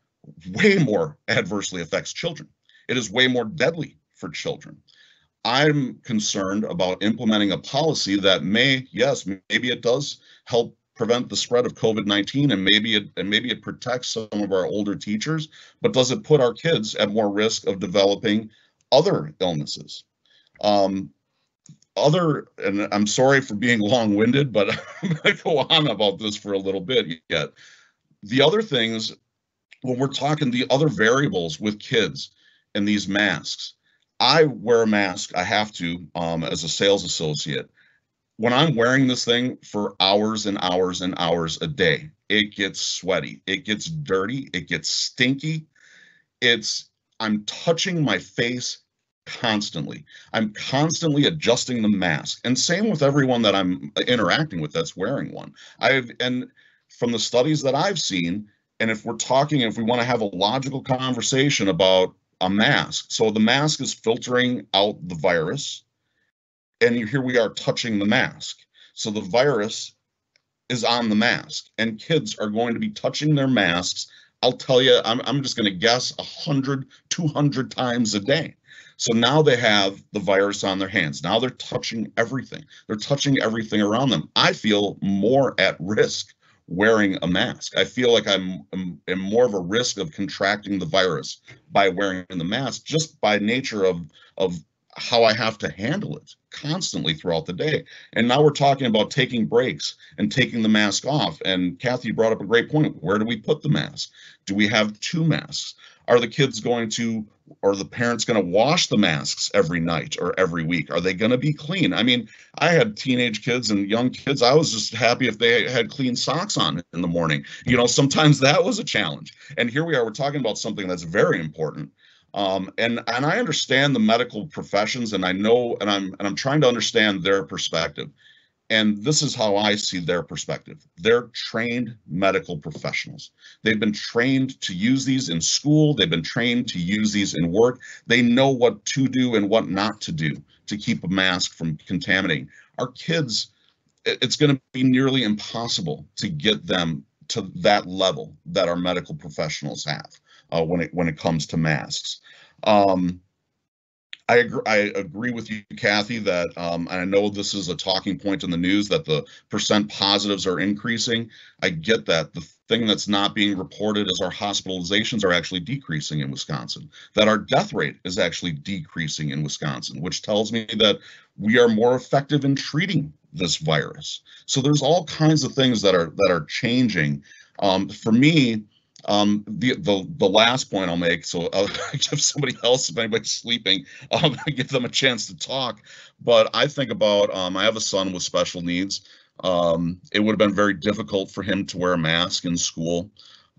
Speaker 3: way more adversely affects children. It is way more deadly for children. I'm concerned about implementing a policy that maybe it does help prevent the spread of COVID-19, and maybe it protects some of our older teachers, but does it put our kids at more risk of developing other illnesses? And I'm sorry for being long-winded, but I'm going to go on about this for a little bit yet. The other things, when we're talking the other variables with kids and these masks, I wear a mask, I have to, as a sales associate. When I'm wearing this thing for hours and hours and hours a day, it gets sweaty, it gets dirty, it gets stinky. I'm touching my face constantly. I'm constantly adjusting the mask, and same with everyone that I'm interacting with that's wearing one. And from the studies that I've seen, and if we want to have a logical conversation about a mask, so the mask is filtering out the virus, and here we are touching the mask. So the virus is on the mask, and kids are going to be touching their masks. I'll tell you, I'm just going to guess 100, 200 times a day. So now they have the virus on their hands. Now they're touching everything. They're touching everything around them. I feel more at risk wearing a mask. I feel like I'm more of a risk of contracting the virus by wearing the mask, just by nature of how I have to handle it constantly throughout the day. And now we're talking about taking breaks and taking the mask off. And Kathy brought up a great point. Where do we put the mask? Do we have two masks? Are the kids going to, or the parents going to wash the masks every night or every week? Are they going to be clean? I mean, I had teenage kids and young kids. I was just happy if they had clean socks on in the morning. You know, sometimes that was a challenge. And here we are, we're talking about something that's very important. And I understand the medical professions, and I know, and I'm trying to understand their perspective. And this is how I see their perspective. They're trained medical professionals. They've been trained to use these in school. They've been trained to use these in work. They know what to do and what not to do to keep a mask from contaminating. Our kids, it's going to be nearly impossible to get them to that level that our medical professionals have when it comes to masks. I agree with you, Kathy, that and I know this is a talking point in the news that the percent positives are increasing. I get that. The thing that's not being reported is our hospitalizations are actually decreasing in Wisconsin, that our death rate is actually decreasing in Wisconsin, which tells me that we are more effective in treating this virus. So there's all kinds of things that are changing. For me, the last point I'll make, so I'll give somebody else, if anybody's sleeping, give them a chance to talk. But I think about, I have a son with special needs. It would have been very difficult for him to wear a mask in school.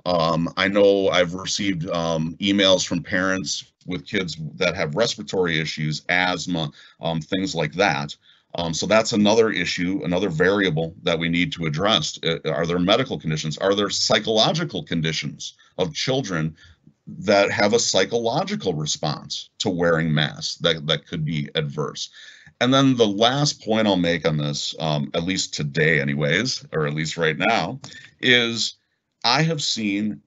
Speaker 3: I know I've received emails from parents with kids that have respiratory issues, asthma, things like that. So that's another issue, another variable that we need to address. Are there medical conditions? Are there psychological conditions of children that have a psychological response to wearing masks that could be adverse? And then the last point I'll make on this, at least today anyways, or at least right now, is I have seen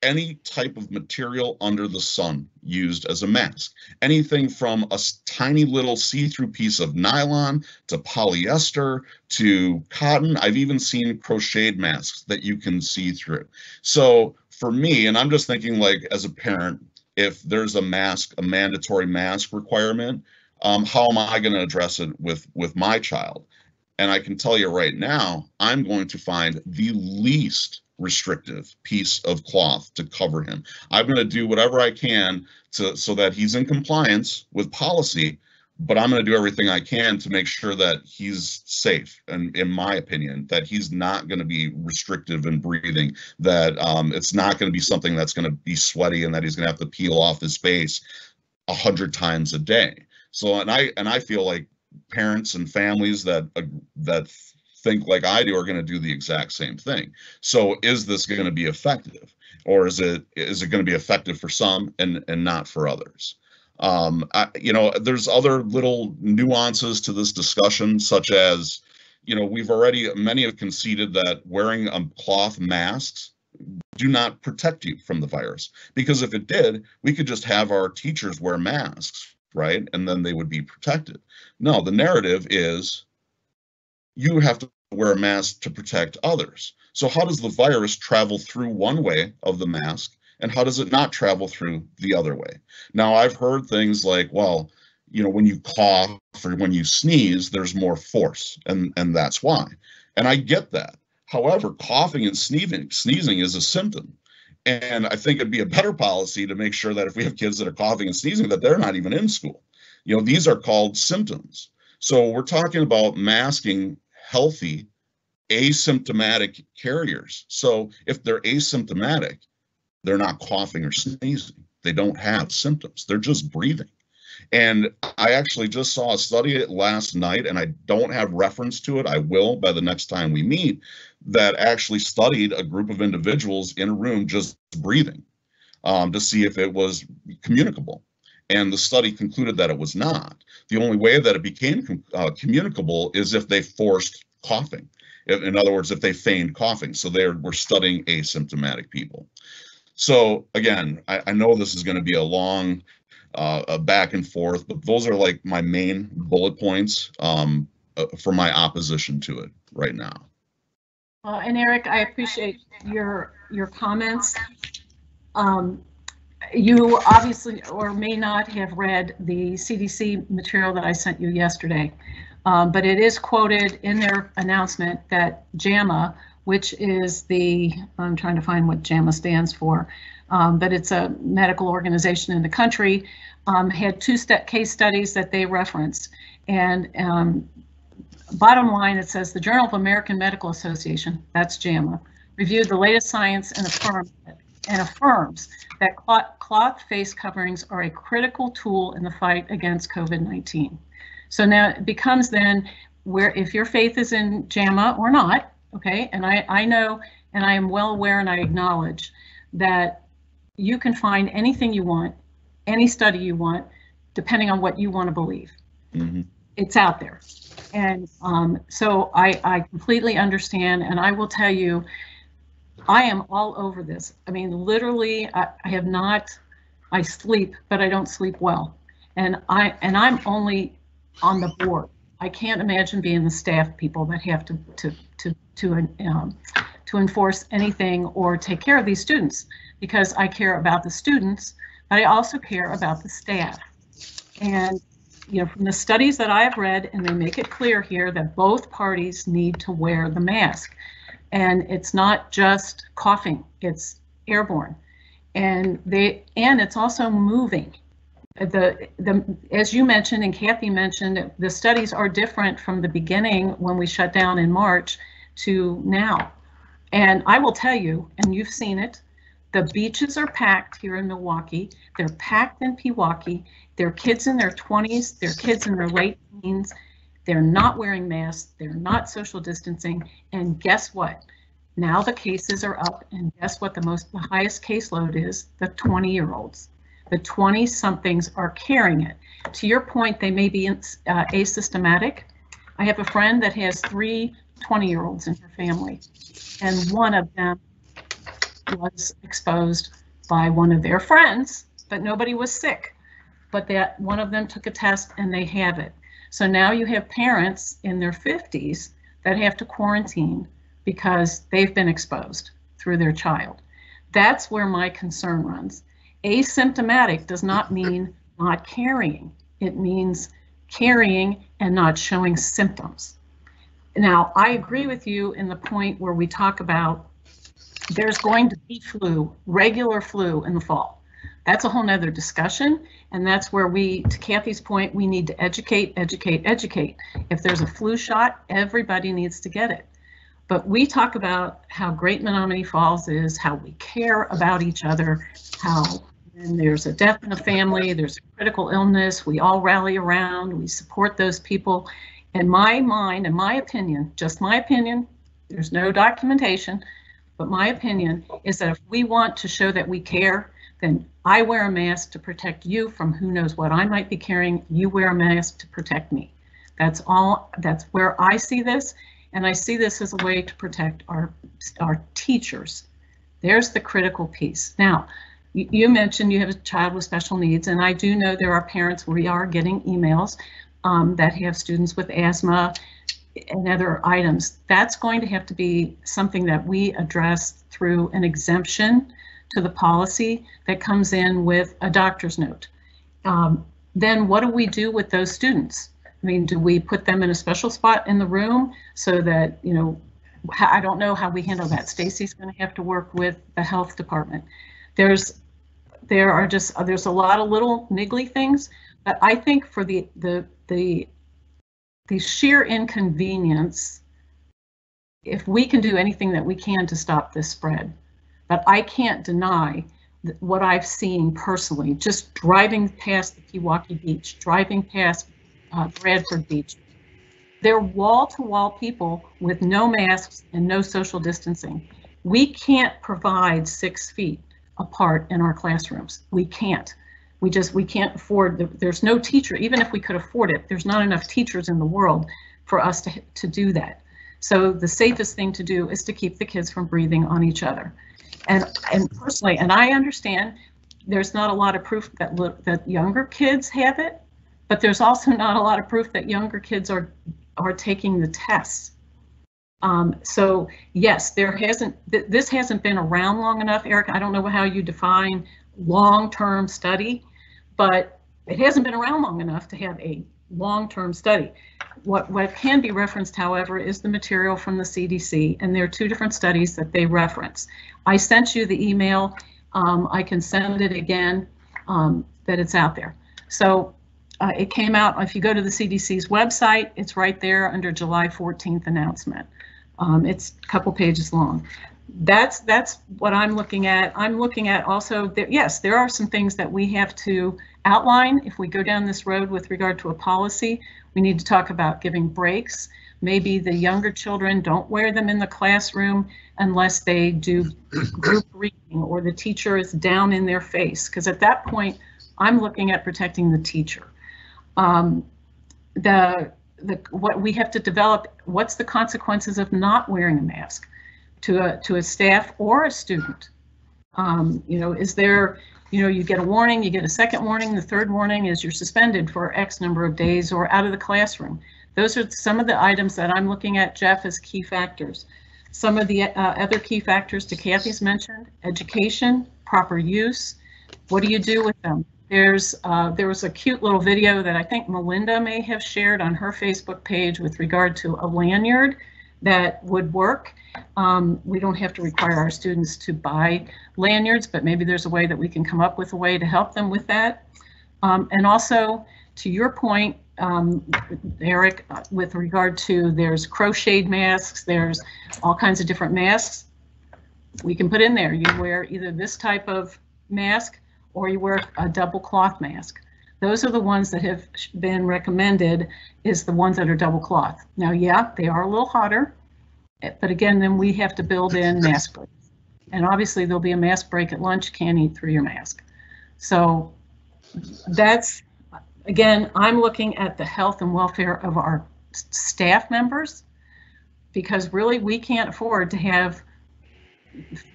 Speaker 3: any type of material under the sun used as a mask. Anything from a tiny little see-through piece of nylon to polyester to cotton. I've even seen crocheted masks that you can see through. So for me, and I'm just thinking like as a parent, if there's a mask, a mandatory mask requirement, how am I going to address it with my child? And I can tell you right now, I'm going to find the least restrictive piece of cloth to cover him. I'm going to do whatever I can so that he's in compliance with policy, but I'm going to do everything I can to make sure that he's safe. And in my opinion, that he's not going to be restrictive in breathing, that it's not going to be something that's going to be sweaty and that he's going to have to peel off his face 100 times a day. So, and I feel like parents and families that think like I do are going to do the exact same thing. So is this going to be effective, or is it going to be effective for some and not for others? There's other little nuances to this discussion, such as, many have conceded that wearing cloth masks do not protect you from the virus, because if it did, we could just have our teachers wear masks, right? And then they would be protected. No, the narrative is you have to wear a mask to protect others. So how does the virus travel through one way of the mask, and how does it not travel through the other way? Now, I've heard things like, well, when you cough or when you sneeze, there's more force, and that's why. And I get that. However, coughing and sneezing is a symptom. And I think it'd be a better policy to make sure that if we have kids that are coughing and sneezing, that they're not even in school. These are called symptoms. So we're talking about masking healthy, asymptomatic carriers. So if they're asymptomatic, they're not coughing or sneezing. They don't have symptoms. They're just breathing. And I actually just saw a study last night, and I don't have reference to it. I will by the next time we meet, that actually studied a group of individuals in a room just breathing to see if it was communicable. And the study concluded that it was not. The only way that it became communicable is if they forced coughing. In other words, if they feigned coughing. So we're studying asymptomatic people. So again, I know this is going to be a long back and forth, but those are like my main bullet points for my opposition to it right now.
Speaker 1: And Eric, I appreciate your comments. You obviously or may not have read the CDC material that I sent you yesterday, but it is quoted in their announcement that JAMA, which is I'm trying to find what JAMA stands for, but it's a medical organization in the country, had two case studies that they referenced. And bottom line, it says the Journal of American Medical Association, that's JAMA, reviewed the latest science and affirms that cloth face coverings are a critical tool in the fight against COVID-19. So now it becomes then where if your faith is in JAMA or not, okay, and I know and I am well aware and I acknowledge that you can find anything you want, any study you want, depending on what you want to believe. Mm-hmm. It's out there. And so I completely understand, and I will tell you, I am all over this. I mean, literally, I sleep, but I don't sleep well. And I'm only on the board. I can't imagine being the staff people that have to enforce anything or take care of these students, because I care about the students, but I also care about the staff. And from the studies that I have read, and they make it clear here that both parties need to wear the mask. And it's not just coughing, it's airborne. And it's also moving. As you mentioned and Kathy mentioned, the studies are different from the beginning when we shut down in March to now. And I will tell you, and you've seen it, the beaches are packed here in Milwaukee. They're packed in Pewaukee. They're kids in their 20s. They're kids in their late teens. They're not wearing masks. They're not social distancing. And guess what? Now the cases are up. And guess what the highest caseload is? The 20-year-olds. The 20-somethings are carrying it. To your point, they may be asymptomatic. I have a friend that has 3 20-year-olds in her family, and one of them was exposed by one of their friends, but nobody was sick. But that one of them took a test and they have it. So now you have parents in their 50s that have to quarantine because they've been exposed through their child. That's where my concern runs. Asymptomatic does not mean not carrying. It means carrying and not showing symptoms. Now, I agree with you in the point where we talk about there's going to be flu, regular flu in the fall. That's a whole nother discussion. And that's where we, to Kathy's point, we need to educate, educate, educate. If there's a flu shot, everybody needs to get it. But we talk about how great Menominee Falls is, how we care about each other, how when there's a death in the family, there's a critical illness, we all rally around, we support those people. In my mind, in my opinion, just my opinion, there's no documentation, but my opinion is that if we want to show that we care, then I wear a mask to protect you from who knows what I might be carrying. You wear a mask to protect me. That's all. That's where I see this. And I see this as a way to protect our teachers. There's the critical piece. Now, you mentioned you have a child with special needs, and I do know there are parents, we are getting emails that have students with asthma and other items. That's going to have to be something that we address through an exemption to the policy that comes in with a doctor's note. Then what do we do with those students? I mean, do we put them in a special spot in the room so that, you know, I don't know how we handle that. Stacy's going to have to work with the health department. There's a lot of little niggly things, but I think for the sheer inconvenience, if we can do anything that we can to stop this spread, but I can't deny what I've seen personally, just driving past the Pewaukee Beach, driving past Bradford Beach. They're wall-to-wall people with no masks and no social distancing. We can't provide 6 feet apart in our classrooms. We can't. We can't afford, there's no teacher, even if we could afford it, there's not enough teachers in the world for us to do that. So the safest thing to do is to keep the kids from breathing on each other. And personally, and I understand there's not a lot of proof that younger kids have it, but there's also not a lot of proof that younger kids are taking the tests. So yes, this hasn't been around long enough. Eric, I don't know how you define long-term study, but it hasn't been around long enough to have a long-term study. What can be referenced, however, is the material from the CDC, and there are 2 different studies that they reference. I sent you the email. I can send it again, that it's out there. So it came out, if you go to the CDC's website, it's right there under July 14th announcement. It's a couple pages long. That's what I'm looking at. I'm looking at also that, yes, there are some things that we have to outline. If we go down this road with regard to a policy, we need to talk about giving breaks. Maybe the younger children don't wear them in the classroom unless they do group reading or the teacher is down in their face, because at that point, I'm looking at protecting the teacher. What we have to develop, what's the consequences of not wearing a mask to a staff or a student? Is there, you get a warning, you get a second warning, the third warning is you're suspended for X number of days or out of the classroom. Those are some of the items that I'm looking at, Jeff, as key factors. Some of the other key factors to Kathy's mentioned: education, proper use. What do you do with them? There was a cute little video that I think Melinda may have shared on her Facebook page with regard to a lanyard that would work. We don't have to require our students to buy lanyards, but maybe there's a way that we can come up with a way to help them with that. And also, to your point, Eric, with regard to there's crocheted masks, there's all kinds of different masks. We can put in there, you wear either this type of mask or you wear a double cloth mask. Those are the ones that have been recommended, is the ones that are double cloth. Now, yeah, they are a little hotter, but again, then we have to build in mask breaks. And obviously there'll be a mask break at lunch, can't eat through your mask. So that's, again, I'm looking at the health and welfare of our staff members, because really we can't afford to have,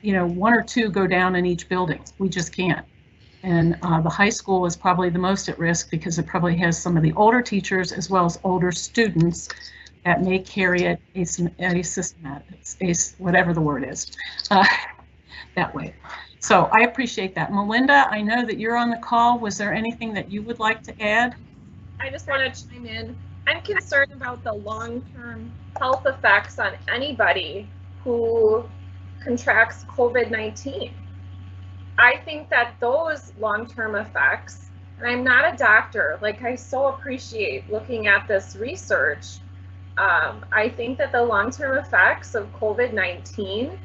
Speaker 1: you know, 1 or 2 go down in each building. We just can't. And the high school is probably the most at risk because it probably has some of the older teachers as well as older students that may carry it whatever the word is, that way. So I appreciate that. Melinda, I know that you're on the call. Was there anything that you would like to add?
Speaker 4: I just want to chime in. I'm concerned about the long-term health effects on anybody who contracts COVID-19. I think that those long-term effects, and I'm not a doctor, like I so appreciate looking at this research. I think that the long-term effects of COVID-19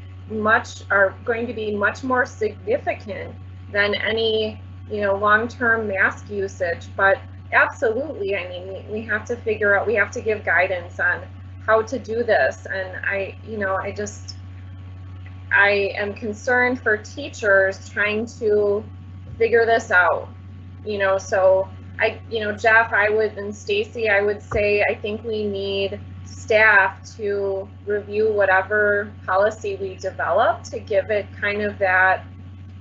Speaker 4: are going to be much more significant than any, you know, long-term mask usage. But absolutely, I mean, we have to figure out, we have to give guidance on how to do this. And I am concerned for teachers trying to figure this out, you know. So Jeff, and Stacy, I would say, I think we need staff to review whatever policy we develop to give it kind of that,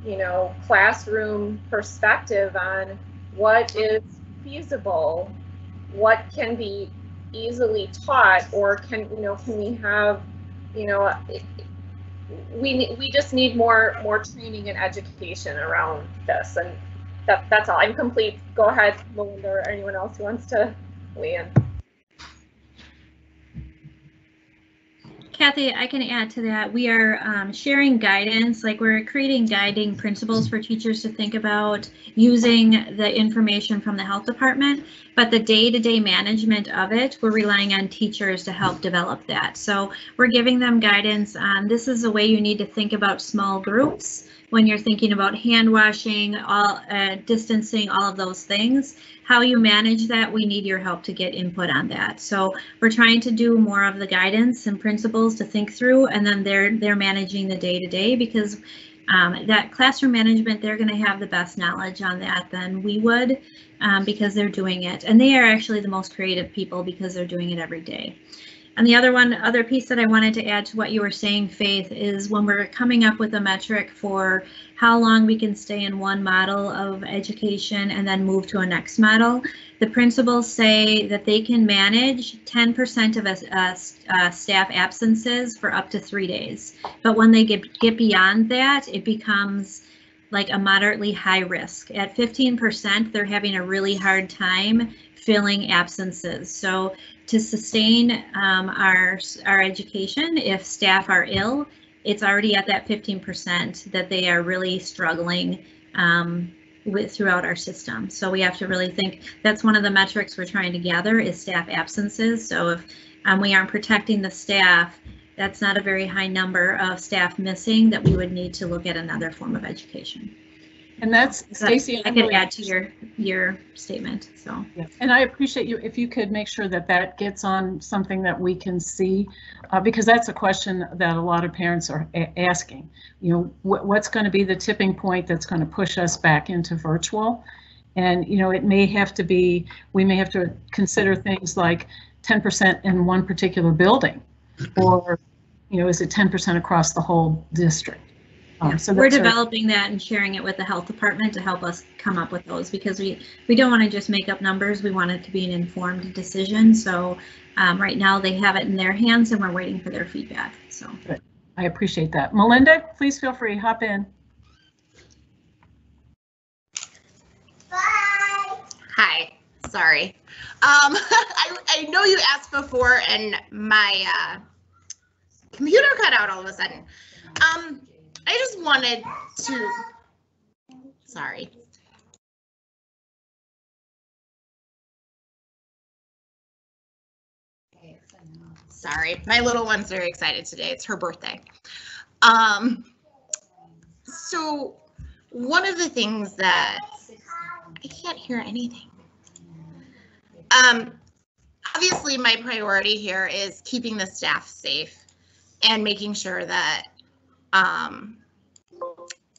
Speaker 4: you know, classroom perspective on what is feasible, what can be easily taught, or can we have, you know, we just need more training and education around this. And that's all. I'm complete. Go ahead, Melinda, or anyone else who wants to weigh in.
Speaker 6: Kathy, I can add to that. We are sharing guidance, like we're creating guiding principles for teachers to think about using the information from the health department, but the day-to-day management of it, we're relying on teachers to help develop that. So we're giving them guidance on, this is the way you need to think about small groups when you're thinking about hand washing, distancing, all of those things. How you manage that, we need your help to get input on that. So we're trying to do more of the guidance and principles to think through, and then they're managing the day-to-day, because that classroom management, they're going to have the best knowledge on that than we would, because they're doing it. And they are actually the most creative people because they're doing it every day. And the other piece that I wanted to add to what you were saying, Faith, is when we're coming up with a metric for how long we can stay in one model of education and then move to a next model, the principals say that they can manage 10% of staff absences for up to 3 days. But when they get beyond that, it becomes like a moderately high risk. At 15%, they're having a really hard time filling absences. So to sustain our education, if staff are ill, it's already at that 15% that they are really struggling with throughout our system. So we have to really think, that's one of the metrics we're trying to gather is staff absences. So if we aren't protecting the staff, that's not a very high number of staff missing that we would need to look at another form of education.
Speaker 1: And that's, Stacy,
Speaker 6: I could add to your statement. So
Speaker 1: yes. And I appreciate you if you could make sure that that gets on something that we can see, because that's a question that a lot of parents are asking. You know, what's going to be the tipping point that's going to push us back into virtual? And you know, it may have to be, we may have to consider things like 10% in one particular building, or you know, is it 10% across the whole district?
Speaker 6: So we're developing that and sharing it with the health department to help us come up with those, because we don't want to just make up numbers. We want it to be an informed decision. So right now they have it in their hands and we're waiting for their feedback. So
Speaker 1: good. I appreciate that. Melinda, please feel free, hop in.
Speaker 7: Bye. Hi, sorry. I know you asked before and my computer cut out all of a sudden. I just wanted to, sorry. Sorry, my little one's very excited today. It's her birthday. So one of the things that I can't hear anything. Obviously, my priority here is keeping the staff safe and making sure that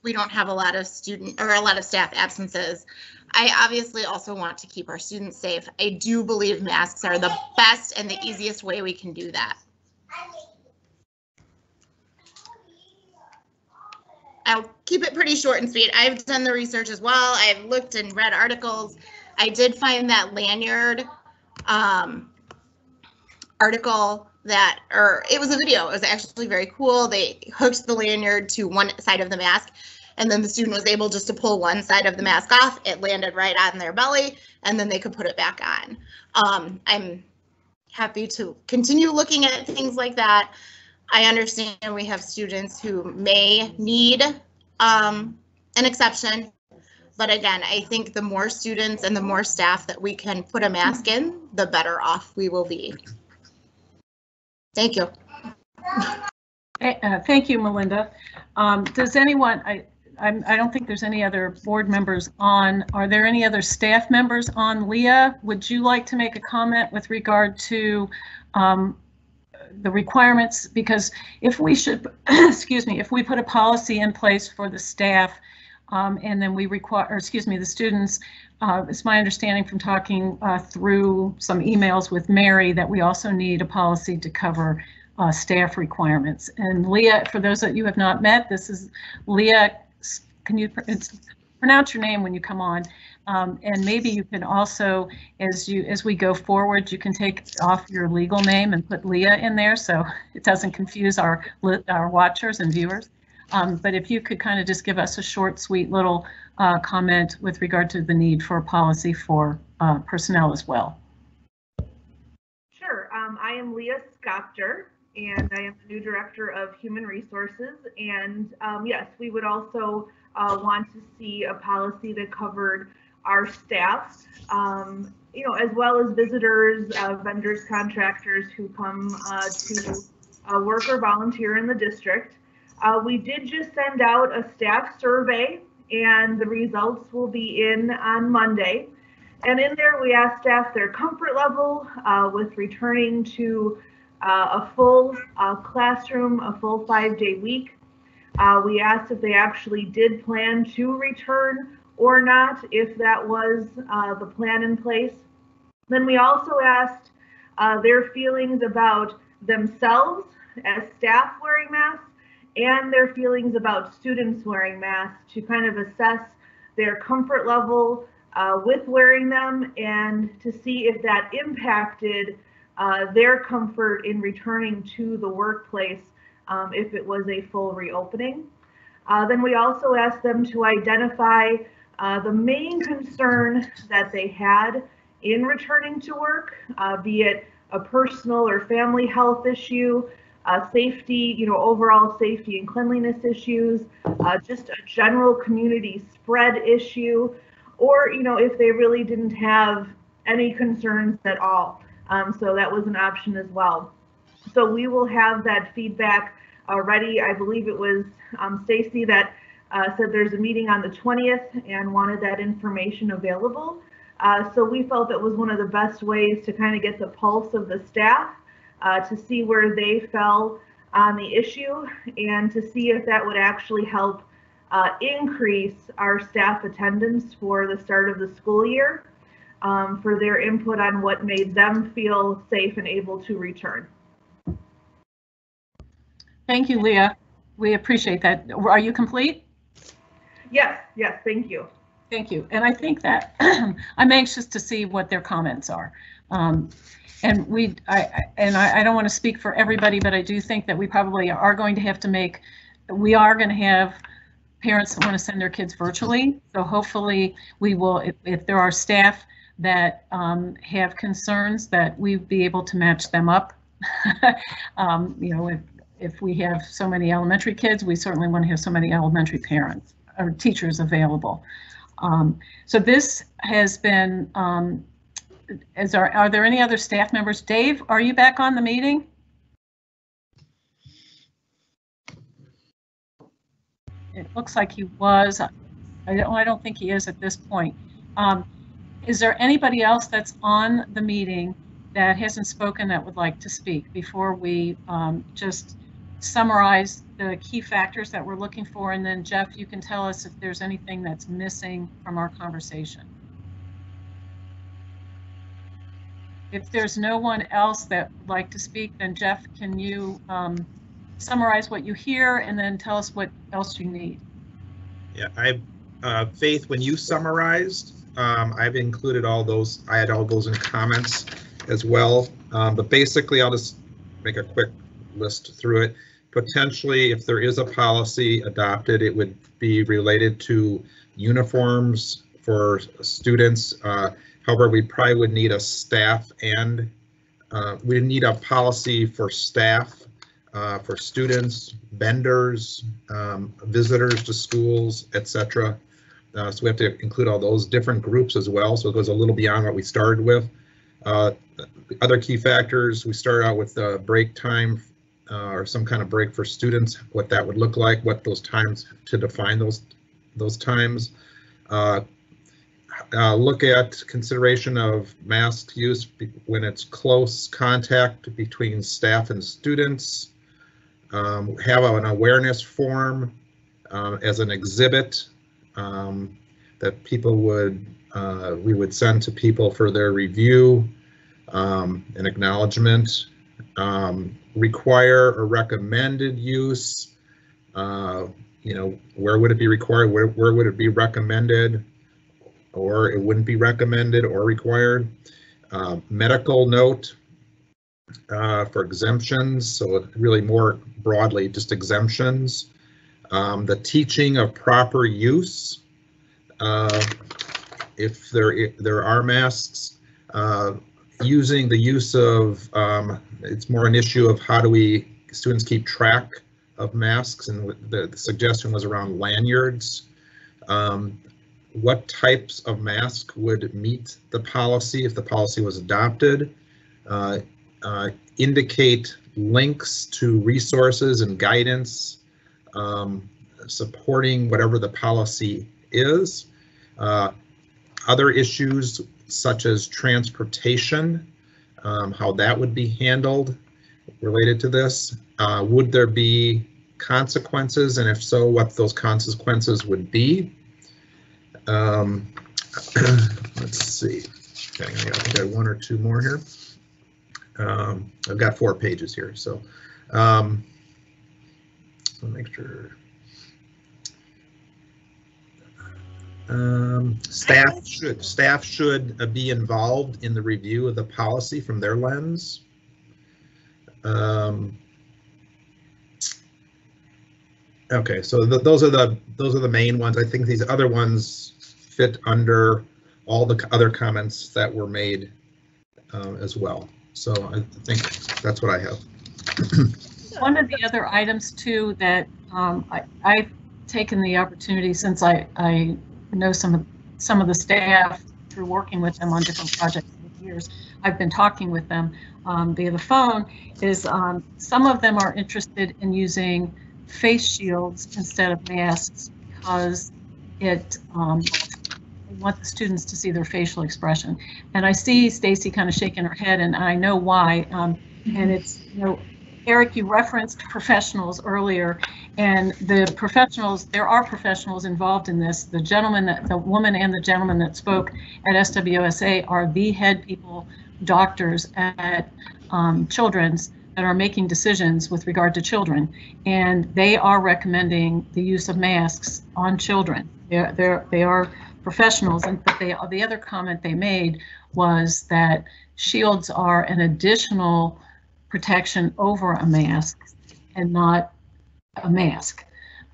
Speaker 7: we don't have a lot of staff absences. I obviously also want to keep our students safe. I do believe masks are the best and the easiest way we can do that. I'll keep it pretty short and sweet. I've done the research as well. I've looked and read articles. I did find that lanyard article that, or it was a video. It was actually very cool. They hooked the lanyard to one side of the mask, and then the student was able just to pull one side of the mask off. It landed right on their belly, and then they could put it back on. I'm happy to continue looking at things like that. I understand we have students who may need an exception, but again, I think the more students and the more staff that we can put a mask in, the better off we will be. Thank you.
Speaker 1: Thank you, Melinda. Does anyone, I don't think there's any other board members on. Are there any other staff members on? Leah, would you like to make a comment with regard to the requirements? Because if we should, excuse me, if we put a policy in place for the staff and then we require, or excuse me, the students, it's my understanding from talking through some emails with Mary that we also need a policy to cover staff requirements. And Leah, for those that you have not met, this is Leah. Can you pronounce your name when you come on? And maybe you can also, as we go forward, you can take off your legal name and put Leah in there so it doesn't confuse our watchers and viewers. But if you could kind of just give us a short, sweet little comment with regard to the need for a policy for personnel as well.
Speaker 8: Sure. I am Leah Scopter, and I am the new Director of Human Resources. And yes, we would also want to see a policy that covered our staff, you know, as well as visitors, vendors, contractors who come to work or volunteer in the district. We did just send out a staff survey, and the results will be in on Monday. And in there, we asked staff their comfort level with returning to a full classroom, a full 5-day week. We asked if they actually did plan to return or not, if that was the plan in place. Then we also asked their feelings about themselves as staff wearing masks and their feelings about students wearing masks to kind of assess their comfort level with wearing them and to see if that impacted their comfort in returning to the workplace if it was a full reopening. Then we also asked them to identify the main concern that they had in returning to work, be it a personal or family health issue, safety, you know, overall safety and cleanliness issues, just a general community spread issue, or, you know, if they really didn't have any concerns at all. So that was an option as well. So we will have that feedback ready. I believe it was Stacy that said there's a meeting on the 20th and wanted that information available. So we felt that was one of the best ways to kind of get the pulse of the staff to see where they fell on the issue and to see if that would actually help increase our staff attendance for the start of the school year, for their input on what made them feel safe and able to return.
Speaker 1: Thank you, Leah. We appreciate that. Are you complete? Yes, thank you. Thank you. And I think that I'm anxious to see what their comments are. And I don't want to speak for everybody, but I do think that we probably are going to have to we are going to have parents that want to send their kids virtually. So hopefully we will, if there are staff that have concerns, that we'd be able to match them up. You know, if we have so many elementary kids, we certainly want to have so many elementary parents or teachers available. So this has been are there any other staff members? Dave, are you back on the meeting? It looks like he was. I don't think he is at this point. Is there anybody else that's on the meeting that hasn't spoken that would like to speak before we just summarize the key factors that we're looking for? And then Jeff, you can tell us if there's anything that's missing from our conversation. If there's no one else that would like to speak, then Jeff, can you summarize what you hear and then tell us what else you need?
Speaker 2: Yeah, Faith, when you summarized, I've included all those. I had all those in comments as well. But basically, I'll just make a quick list through it. Potentially, if there is a policy adopted, it would be related to uniforms for students. However, we probably would need a staff and we need a policy for staff, for students, vendors, visitors to schools, etc. So we have to include all those different groups as well. So it goes a little beyond what we started with. Other key factors, we started out with break time or some kind of break for students, what that would look like, what those times, to define those times. Look at consideration of mask use when it's close contact between staff and students. Have an awareness form as an exhibit that people would, we would send to people for their review and acknowledgement. Require or recommended use. You know, where would it be required? Where would it be recommended? Or it wouldn't be recommended or required. Medical note for exemptions, so really more broadly just exemptions. The teaching of proper use, if there are masks, using the use of, it's more an issue of how do students keep track of masks, and the suggestion was around lanyards. What types of mask would meet the policy if the policy was adopted? Indicate links to resources and guidance supporting whatever the policy is. Other issues such as transportation, how that would be handled related to this. Would there be consequences, and if so, what those consequences would be? Let's see. Okay, I got one or two more here. I've got 4 pages here, so make sure. Staff should be involved in the review of the policy from their lens. Okay, so those are the main ones. I think these other ones fit under all the other comments that were made as well. So I think that's what I have.
Speaker 1: One of the other items too that I've taken the opportunity, since I know some of the staff through working with them on different projects for years, I've been talking with them via the phone, is some of them are interested in using face shields instead of masks because it want the students to see their facial expression. And I see Stacy kind of shaking her head, and I know why. And it's, you know, Eric, you referenced professionals earlier, and the professionals, there are professionals involved in this. The woman and the gentleman that spoke at SWSA are the head people, doctors at Children's, that are making decisions with regard to children, and they are recommending the use of masks on children. They are professionals, and but the other comment they made was that shields are an additional protection over a mask and not a mask.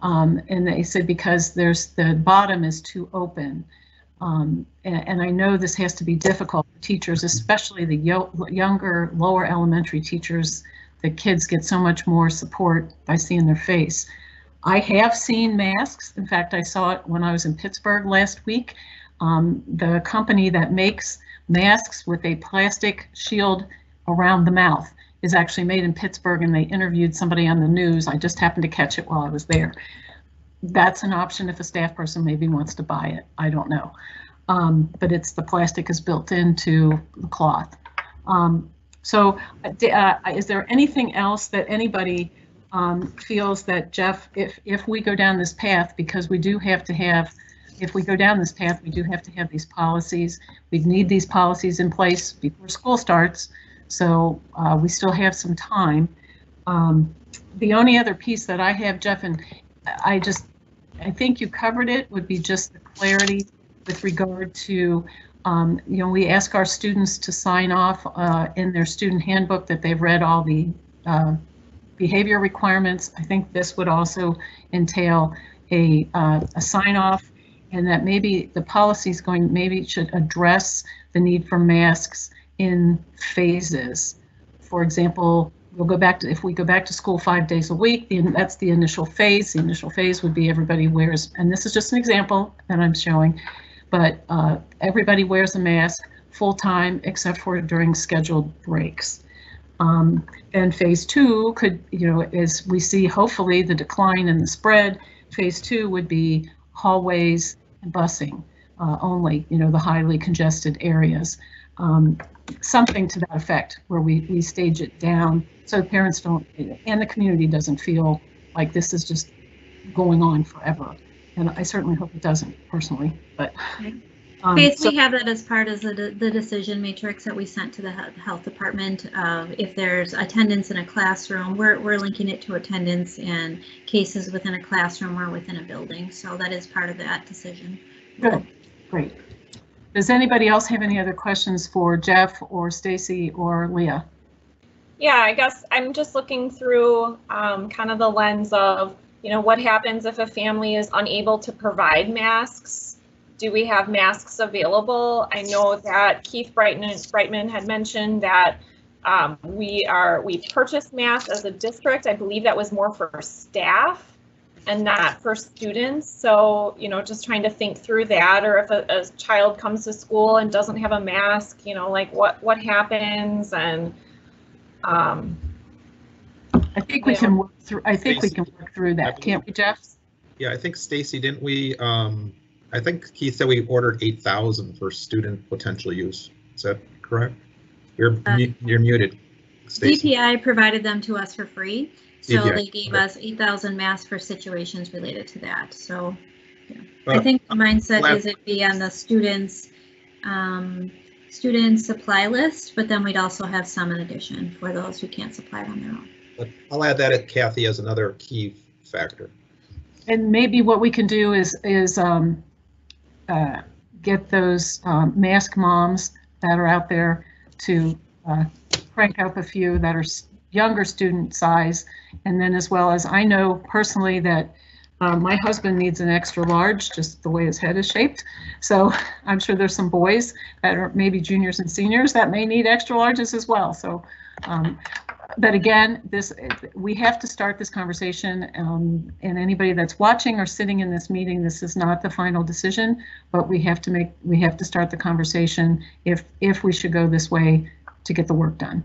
Speaker 1: And they said because the bottom is too open. And I know this has to be difficult for teachers, especially the younger, lower elementary teachers. The kids get so much more support by seeing their face. I have seen masks. In fact, I saw it when I was in Pittsburgh last week. The company that makes masks with a plastic shield around the mouth is actually made in Pittsburgh, and they interviewed somebody on the news. I just happened to catch it while I was there. That's an option if a staff person maybe wants to buy it. I don't know. But it's the plastic is built into the cloth. So is there anything else that anybody feels that, Jeff, if we go down this path, because we do have to have, if we go down this path, we do have to have these policies. We need these policies in place before school starts. So we still have some time. The only other piece that I have, Jeff, and I think you covered it, would be just the clarity with regard to, you know, we ask our students to sign off in their student handbook that they've read all the behavior requirements. I think this would also entail a sign off, and that maybe the policy is going, maybe it should address the need for masks in phases. For example, we'll go back to, if we go back to school 5 days a week, that's the initial phase. The initial phase would be everybody wears, and this is just an example that I'm showing, but everybody wears a mask full time except for during scheduled breaks. And phase 2 could, you know, as we see hopefully the decline in the spread, phase 2 would be hallways and busing only, you know, the highly congested areas. Something to that effect, where we stage it down so parents don't, and the community doesn't feel like this is just going on forever. And I certainly hope it doesn't, personally, but.
Speaker 6: Faith, we have that as part of the decision matrix that we sent to the health department. If there's attendance in a classroom, we're linking it to attendance and cases within a classroom or within a building. So that is part of that decision.
Speaker 1: Good, great. Does anybody else have any other questions for Jeff or Stacy or Leah?
Speaker 4: Yeah, I guess I'm just looking through kind of the lens of, you know, what happens if a family is unable to provide masks? Do we have masks available? I know that Keith Brightman had mentioned that we purchased masks as a district. I believe that was more for staff and not for students. So, you know, just trying to think through that, or if a child comes to school and doesn't have a mask, you know, like what happens? And
Speaker 1: I think we can work through. I think we can work through that, can't we, Jeff?
Speaker 2: Yeah, I think Stacy, didn't we? I think Keith said we ordered 8,000 for student potential use. Is that correct? You're muted, Stacy.
Speaker 6: DPI provided them to us for free. So
Speaker 2: DPI,
Speaker 6: they gave us 8,000 masks for situations related to that. So yeah. I think the mindset is it'd be on the students' supply list, but then we'd also have some in addition for those who can't supply it on their own.
Speaker 2: But I'll add that at Kathy as another key factor.
Speaker 1: And maybe what we can do is get those mask moms that are out there to crank up a few that are younger student size. And then, as well as, I know personally that my husband needs an extra large, just the way his head is shaped. So I'm sure there's some boys that are maybe juniors and seniors that may need extra larges as well. So, but again, we have to start this conversation, and anybody that's watching or sitting in this meeting, this is not the final decision, but we have to start the conversation if we should go this way to get the work done.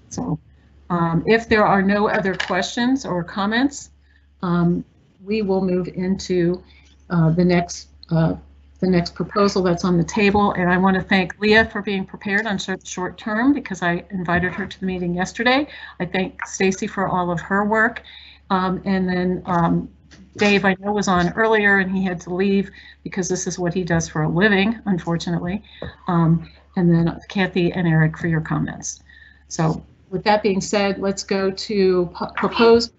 Speaker 1: So if there are no other questions or comments, we will move into the next proposal that's on the table. And I want to thank Leah for being prepared on short term, because I invited her to the meeting yesterday. I thank Stacy for all of her work. And then Dave, I know, was on earlier and he had to leave because this is what he does for a living, unfortunately. And then Kathy and Eric for your comments. So with that being said, let's go to proposed.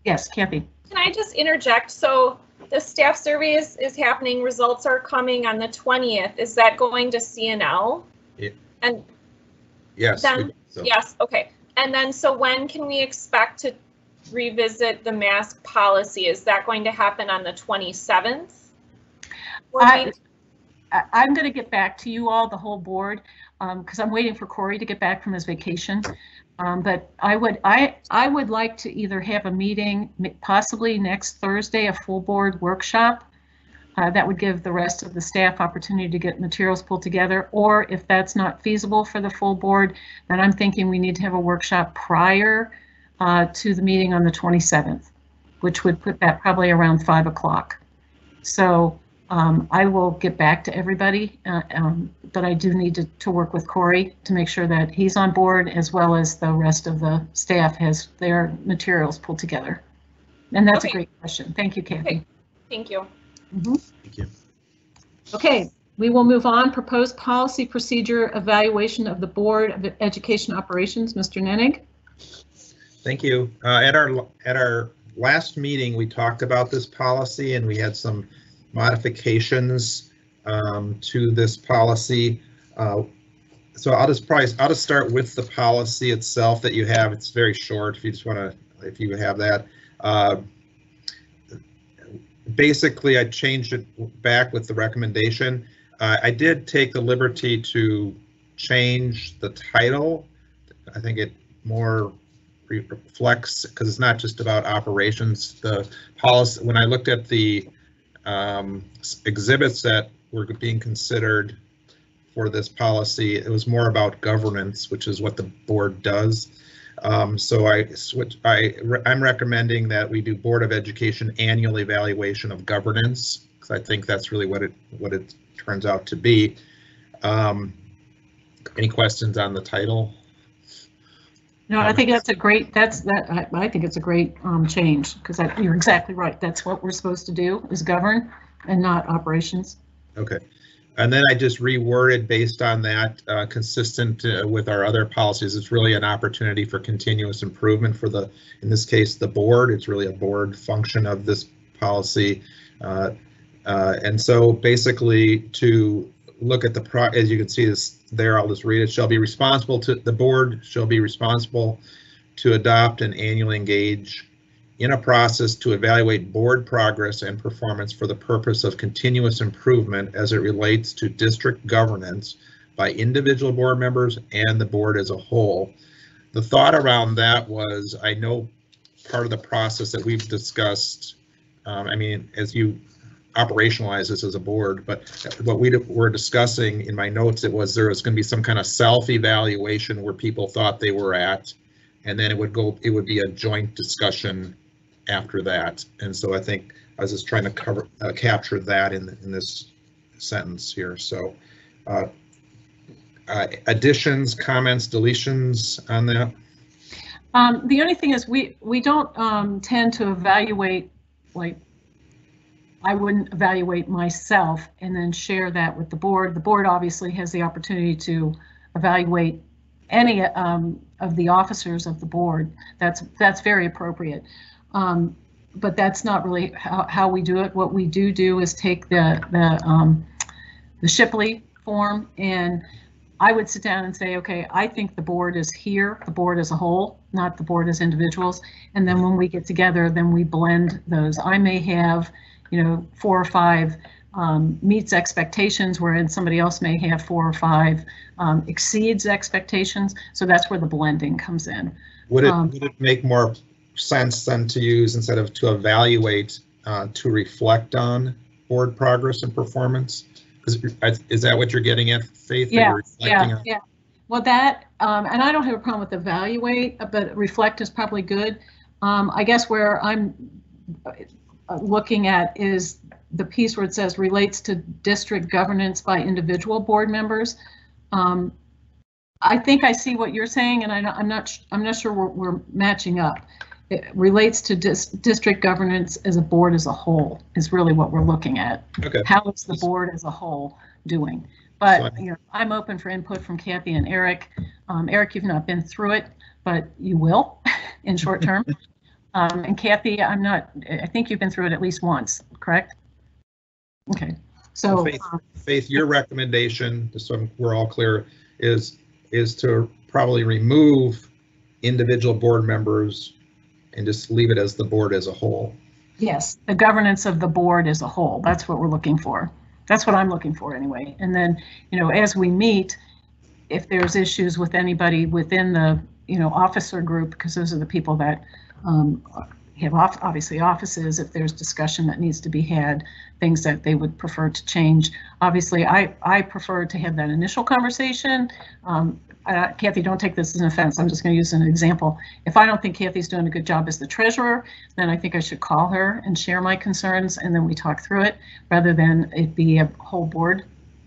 Speaker 1: Yes, Kathy.
Speaker 4: Can I just interject? So the staff survey is happening. Results are coming on the 20th. Is that going to CNL?
Speaker 2: Yeah.
Speaker 4: And
Speaker 2: yes.
Speaker 4: Then,
Speaker 2: so.
Speaker 4: yes. Okay. And then, so when can we expect to revisit the mask policy? Is that going to happen on the 27th?
Speaker 1: I'm going to get back to you all, the whole board, because I'm waiting for Corey to get back from his vacation. But I would like to either have a meeting, possibly next Thursday, a full board workshop, That would give the rest of the staff opportunity to get materials pulled together, or if that's not feasible for the full board, then I'm thinking we need to have a workshop prior to the meeting on the 27th, which would put that probably around 5 o'clock. So I will get back to everybody, but I do need to work with Corey to make sure that he's on board, as well as the rest of the staff has their materials pulled together. And that's a great question. Thank you, Kathy.
Speaker 4: Okay. Thank you.
Speaker 2: Thank you.
Speaker 1: Okay, we will move on. Proposed policy procedure evaluation of the Board of Education Operations. Mr. Nenig.
Speaker 2: Thank you. At our last meeting, we talked about this policy and we had some modifications to this policy. So I'll just start with the policy itself that you have. It's very short. If you just want to, if you have that. Basically, I changed it back with the recommendation. I did take the liberty to change the title. I think it more reflects, because it's not just about operations. The policy, when I looked at the exhibits that were being considered for this policy, it was more about governance, which is what the board does. So I'm recommending that we do Board of Education annual evaluation of governance, because I think that's really what it turns out to be. Any questions on the title?
Speaker 1: No, I think that's a great, I think it's a great change, because you're exactly right. That's what we're supposed to do, is govern and not operations. Okay.
Speaker 2: And then I just reworded based on that, consistent with our other policies. It's really an opportunity for continuous improvement for the, in this case, the board. It's really a board function of this policy. And so basically, to look at the, as you can see this there, I'll just read it. Shall be responsible to, the board shall be responsible to adopt and annually engage in a process to evaluate board progress and performance for the purpose of continuous improvement as it relates to district governance by individual board members and the board as a whole. The thought around that was, I know part of the process that we've discussed, I mean, as you operationalize this as a board, but what we were discussing in my notes, it was there was going to be some kind of self-evaluation where people thought they were at, and then it would be a joint discussion after that. And so I think I was just trying to capture that in this sentence here. So additions, comments, deletions on that?
Speaker 1: The only thing is we don't tend to evaluate, like, I wouldn't evaluate myself and then share that with the board. The board obviously has the opportunity to evaluate any of the officers of the board. That's very appropriate. But that's not really how we do it. What we do is take the Shipley form, and I would sit down and say, okay, I think the board is here, the board as a whole, not the board as individuals. And then when we get together, then we blend those. I may have, 4 or 5 meets expectations, wherein somebody else may have 4 or 5 exceeds expectations. So that's where the blending comes in.
Speaker 2: Would it make more sense then to use, instead of to evaluate, to reflect on board progress and performance? Is that what you're getting at, Faith?
Speaker 1: Yeah. Well, that, and I don't have a problem with evaluate, but reflect is probably good. I guess where I'm looking at is the piece where it says relates to district governance by individual board members. I think I see what you're saying, and I'm not sure we're matching up. It relates to district governance as a board as a whole is really what we're looking at. Okay. How is the board as a whole doing? But I'm open for input from Kathy and Eric. Eric, you've not been through it, but you will in short term. And Kathy, I think you've been through it at least once, correct? Okay. So
Speaker 2: Faith, your recommendation, just so we're all clear, is to probably remove individual board members and just leave it as the board as a whole.
Speaker 1: Yes, the governance of the board as a whole. That's what we're looking for. That's what I'm looking for anyway. And then, as we meet, if there's issues with anybody within the, officer group, because those are the people that have obviously offices, if there's discussion that needs to be had, things that they would prefer to change. Obviously, I prefer to have that initial conversation. Kathy, don't take this as an offense. I'm just going to use an example. If I don't think Kathy's doing a good job as the treasurer, then I think I should call her and share my concerns, and then we talk through it, rather than it be a whole board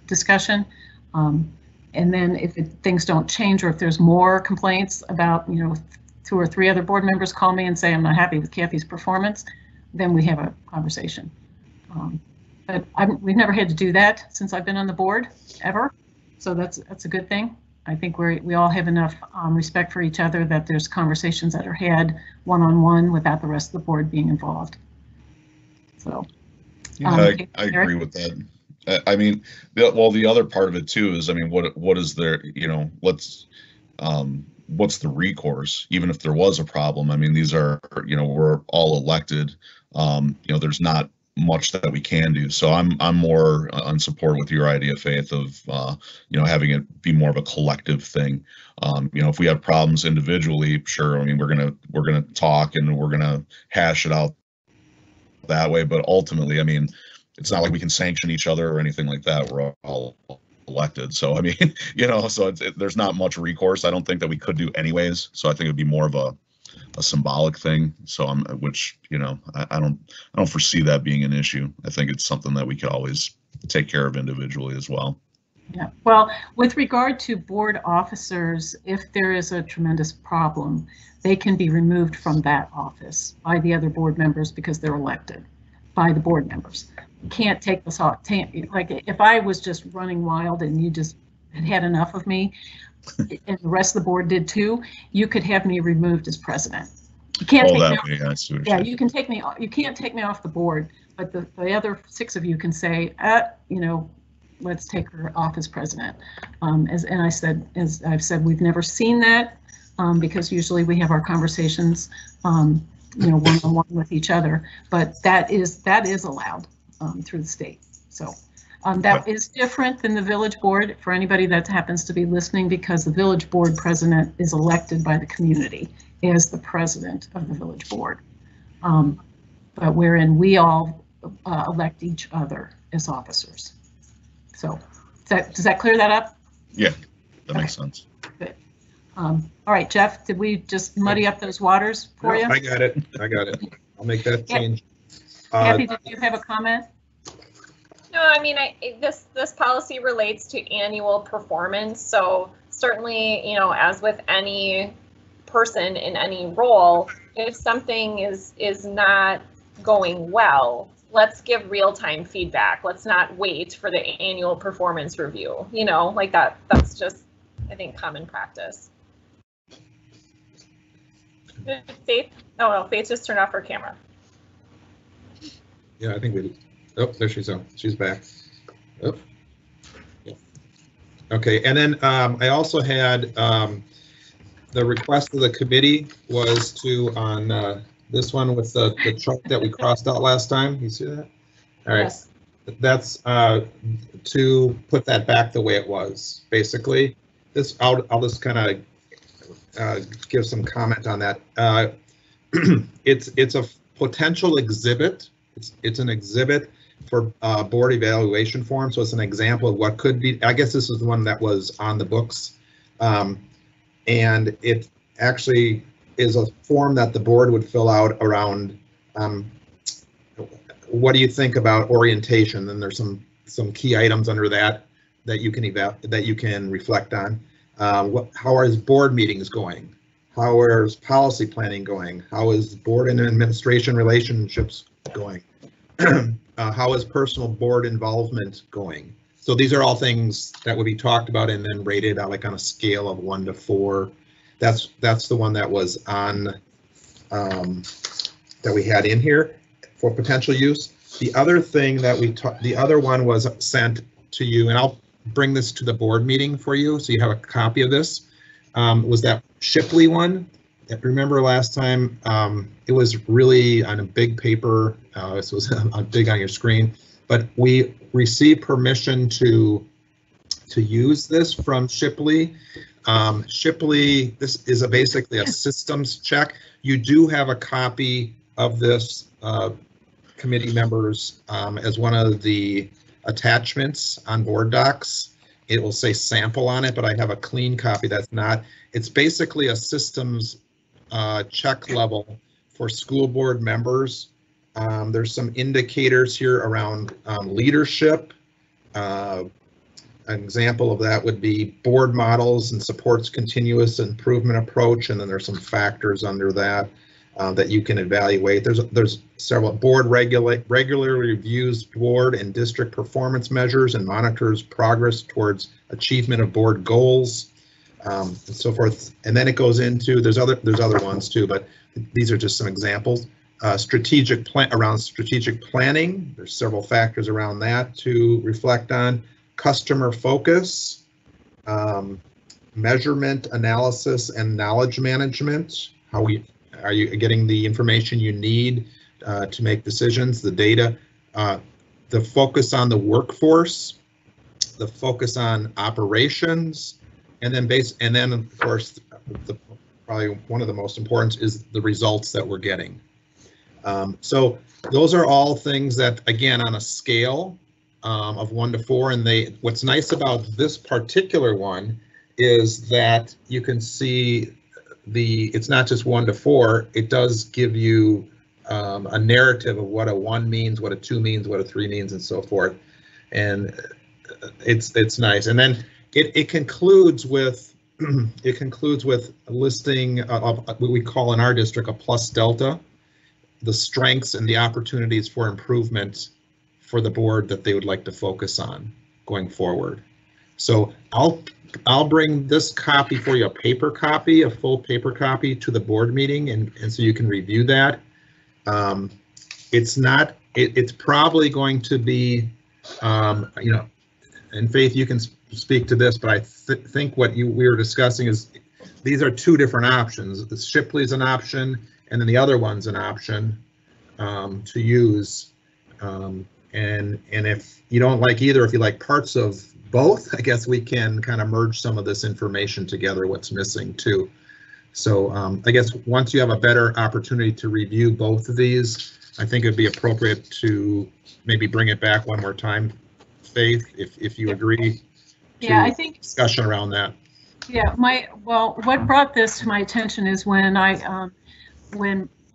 Speaker 1: discussion. And then if things don't change, or if there's more complaints about, 2 or 3 other board members call me and say I'm not happy with Kathy's performance, then we have a conversation. But we've never had to do that since I've been on the board, ever. So that's a good thing. I think we all have enough respect for each other that there's conversations that are had one-on-one without the rest of the board being involved. So
Speaker 3: I agree with that. I mean, the other part of it too is, I mean, what is there, what's the recourse, even if there was a problem? I mean, these are, we're all elected. There's not much that we can do. So I'm more on support with your idea, Faith, of having it be more of a collective thing. If we have problems individually, sure. I mean, we're gonna talk and we're gonna hash it out that way. But ultimately, I mean, it's not like we can sanction each other or anything like that. We're all elected. So I mean, so there's not much recourse. I don't think that we could do anyways. So I think it'd be more of a symbolic thing. So I don't foresee that being an issue. I think it's something that we could always take care of individually as well.
Speaker 1: Yeah, well, with regard to board officers, if there is a tremendous problem, they can be removed from that office by the other board members because they're elected by the board members. You can't take this off. Like if I was just running wild and you just had enough of me, and the rest of the board did too, you could have me removed as president. You can't take me off. Yeah, you can take me. You can't take me off the board, but the other 6 of you can say, let's take her off as president. As I've said, we've never seen that because usually we have our conversations, one-on-one with each other. But that is allowed through the state. So. That is different than the village board for anybody that happens to be listening, because the village board president is elected by the community as the president of the village board. But wherein we all elect each other as officers. So does that clear that up?
Speaker 3: Yeah, that makes sense.
Speaker 1: Good. All right, Jeff, did we just muddy up those waters for you?
Speaker 2: I got it. I'll make that change.
Speaker 1: Kathy, did you have a comment?
Speaker 4: No, I mean, this policy relates to annual performance. So certainly, as with any person in any role, if something is not going well, let's give real-time feedback. Let's not wait for the annual performance review. Like that. That's just, I think, common practice. Faith? Oh no, Faith just turned off her camera.
Speaker 2: Yeah, I think we did. Oh, there she's on. She's back. Oh. Yeah. Okay, and then I also had the request of the committee was to, on this one with the chart that we crossed out last time. You see that? All right. Yes. That's to put that back the way it was. Basically, this I'll just kind of give some comment on that. It's a potential exhibit. It's an exhibit for board evaluation form. So it's an example of what could be. I guess this is the one that was on the books. And it actually is a form that the board would fill out around what do you think about orientation? And there's some key items under that you can reflect on. How are board meetings going? How is policy planning going? How is board and administration relationships going? How is personal board involvement going? So these are all things that would be talked about and then rated out like on a scale of 1 to 4. That's the one that was on that we had in here for potential use. The other thing that the other one was sent to you, and I'll bring this to the board meeting for you so you have a copy of this. Was that Shipley one? Remember last time it was really on a big paper, this was big on your screen, but we received permission to use this from Shipley. Shipley, this is basically a systems check. You do have a copy of this, committee members, as one of the attachments on board docs. It will say sample on it, but I have a clean copy that's not. It's basically a systems check level for school board members. There's some indicators here around leadership. An example of that would be board models and supports continuous improvement approach, and then there's some factors under that that you can evaluate. There's several. Board regularly reviews board and district performance measures and monitors progress towards achievement of board goals, and so forth. And then it goes into, there's other ones too, but these are just some examples. Strategic planning. There's several factors around that to reflect on. Customer focus, measurement, analysis, and knowledge management. Are you getting the information you need to make decisions? The data, the focus on the workforce, the focus on operations, and then of course, probably one of the most important is the results that we're getting. So those are all things that, again, on a scale of 1 to 4, and what's nice about this particular one is that you can see it's not just 1 to 4, it does give you a narrative of what a 1 means, what a 2 means, what a 3 means, and so forth. And it's nice. And then it concludes with a listing of what we call in our district a plus delta, the strengths and the opportunities for improvement for the board that they would like to focus on going forward. So I'll bring this copy for you, a full paper copy to the board meeting, and so you can review that. It's probably going to be, you know, and Faith, you can speak to this, but I think what we were discussing is these are 2 different options. The Shipley's an option, and then the other one's an option to use. And if you don't like either, if you like parts of both, I guess we can kind of merge some of this information together, what's missing too. So I guess once you have a better opportunity to review both of these, I think it'd be appropriate to maybe bring it back one more time, Faith, if you agree.
Speaker 1: Yeah, I think
Speaker 2: discussion around that.
Speaker 1: Yeah, what brought this to my attention is when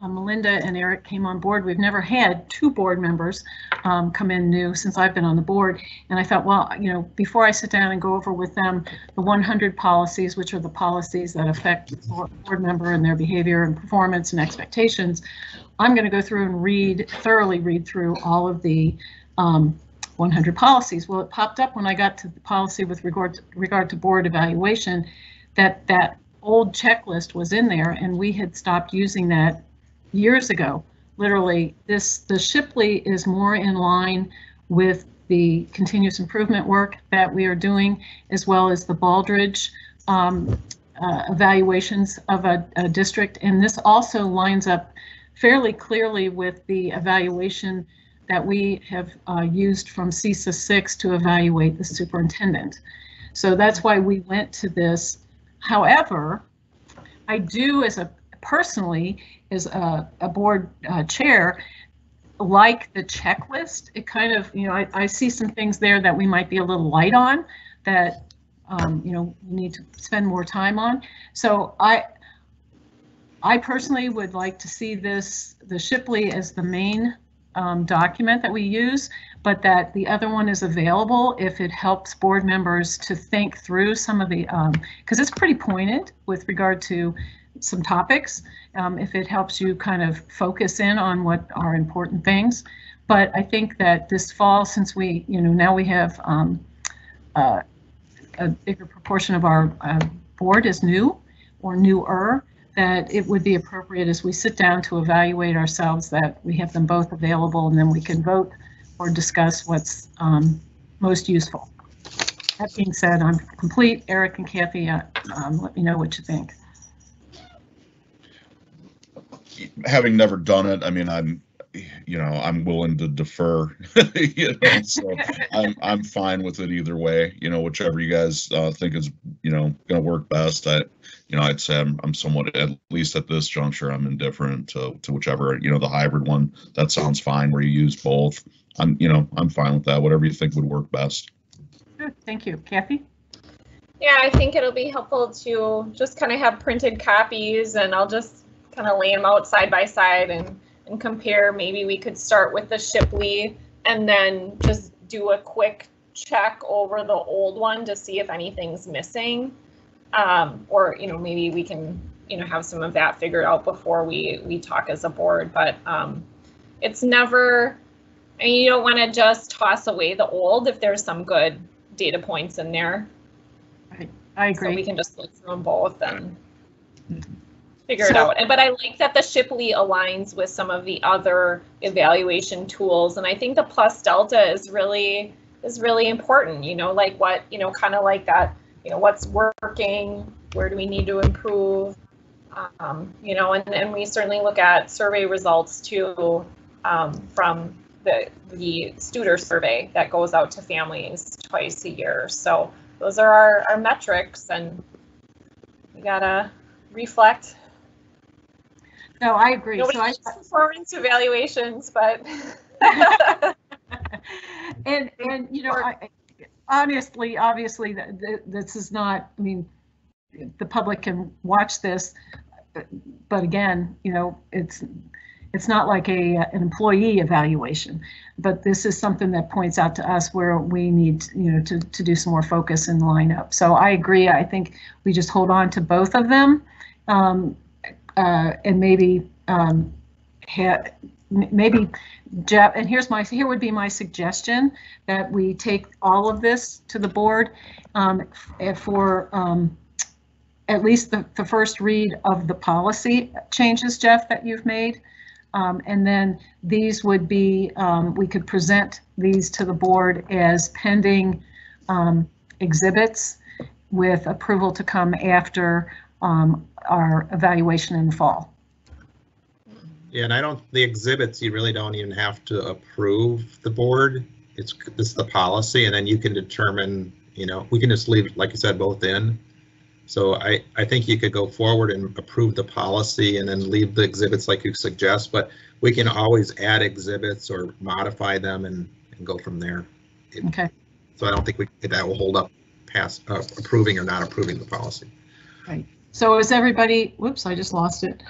Speaker 1: Melinda and Eric came on board. We've never had 2 board members come in new since I've been on the board. And I thought, well, you know, before I sit down and go over with them the 100 policies, which are the policies that affect the board member and their behavior and performance and expectations, I'm going to go through and thoroughly read through all of the 100 policies. Well, it popped up when I got to the policy with regard to board evaluation that old checklist was in there, and we had stopped using that years ago. Literally, the Shipley is more in line with the continuous improvement work that we are doing, as well as the Baldridge evaluations of a district. And this also lines up fairly clearly with the evaluation that we have used from CISA 6 to evaluate the superintendent. So that's why we went to this. However, I do, personally, as a board chair, like the checklist. It kind of, you know, I see some things there that we might be a little light on that, you know, we need to spend more time on. So I personally would like to see the Shipley as the main document that we use, but that the other one is available if it helps board members to think through some of the, because it's pretty pointed with regard to some topics, if it helps you kind of focus in on what are important things. But I think that this fall, since we, you know, now we have a bigger proportion of our board is new or newer, that it would be appropriate as we sit down to evaluate ourselves that we have them both available, and then we can vote or discuss what's most useful. That being said, I'm complete. Eric and Kathy, let me know what you think.
Speaker 3: Having never done it, I mean, you know, I'm willing to defer, you know, so I'm fine with it either way, you know, whichever you guys think is, you know, going to work best. You know, I'd say I'm somewhat, at least at this juncture, I'm indifferent to whichever, you know, the hybrid one, that sounds fine where you use both. You know, I'm fine with that, whatever you think would work best.
Speaker 1: Good, thank you. Kathy?
Speaker 4: Yeah, I think it'll be helpful to just kind of have printed copies, and I'll just kind of lay them out side by side and compare. Maybe we could start with the Shipley and then just do a quick check over the old one to see if anything's missing. Or, you know, maybe we can, you know, have some of that figured out before we talk as a board. But it's never, I mean, you don't want to just toss away the old if there's some good data points in there.
Speaker 1: I agree.
Speaker 4: So we can just look through them both and figure it out. But I like that the Shipley aligns with some of the other evaluation tools, and I think the plus delta is really important. You know, like what, you know, kind of like that. You know, what's working, where do we need to improve? You know, and we certainly look at survey results too, from the Studer survey that goes out to families twice a year. So those are our metrics, and we gotta reflect.
Speaker 1: No, I agree.
Speaker 4: Nobody
Speaker 1: so
Speaker 4: does performance evaluations, but
Speaker 1: and you know, obviously, this is not. I mean, the public can watch this, but again, you know, it's not like an employee evaluation, but this is something that points out to us where we need, you know, to do some more focus and line up. So I agree. I think we just hold on to both of them, and maybe maybe Jeff. And here would be my suggestion that we take all of this to the board for at least the first read of the policy changes, Jeff, that you've made. And then these would be, we could present these to the board as pending exhibits with approval to come after our evaluation in the fall.
Speaker 2: Yeah, and the exhibits, you really don't even have to approve the board. This is the policy, and then you can determine, you know, we can just leave, like you said, both in. So I think you could go forward and approve the policy and then leave the exhibits like you suggest, but we can always add exhibits or modify them and go from there.
Speaker 1: Okay.
Speaker 2: So I don't think that will hold up past approving or not approving the policy.
Speaker 1: Right. So is everybody, whoops, I just lost it.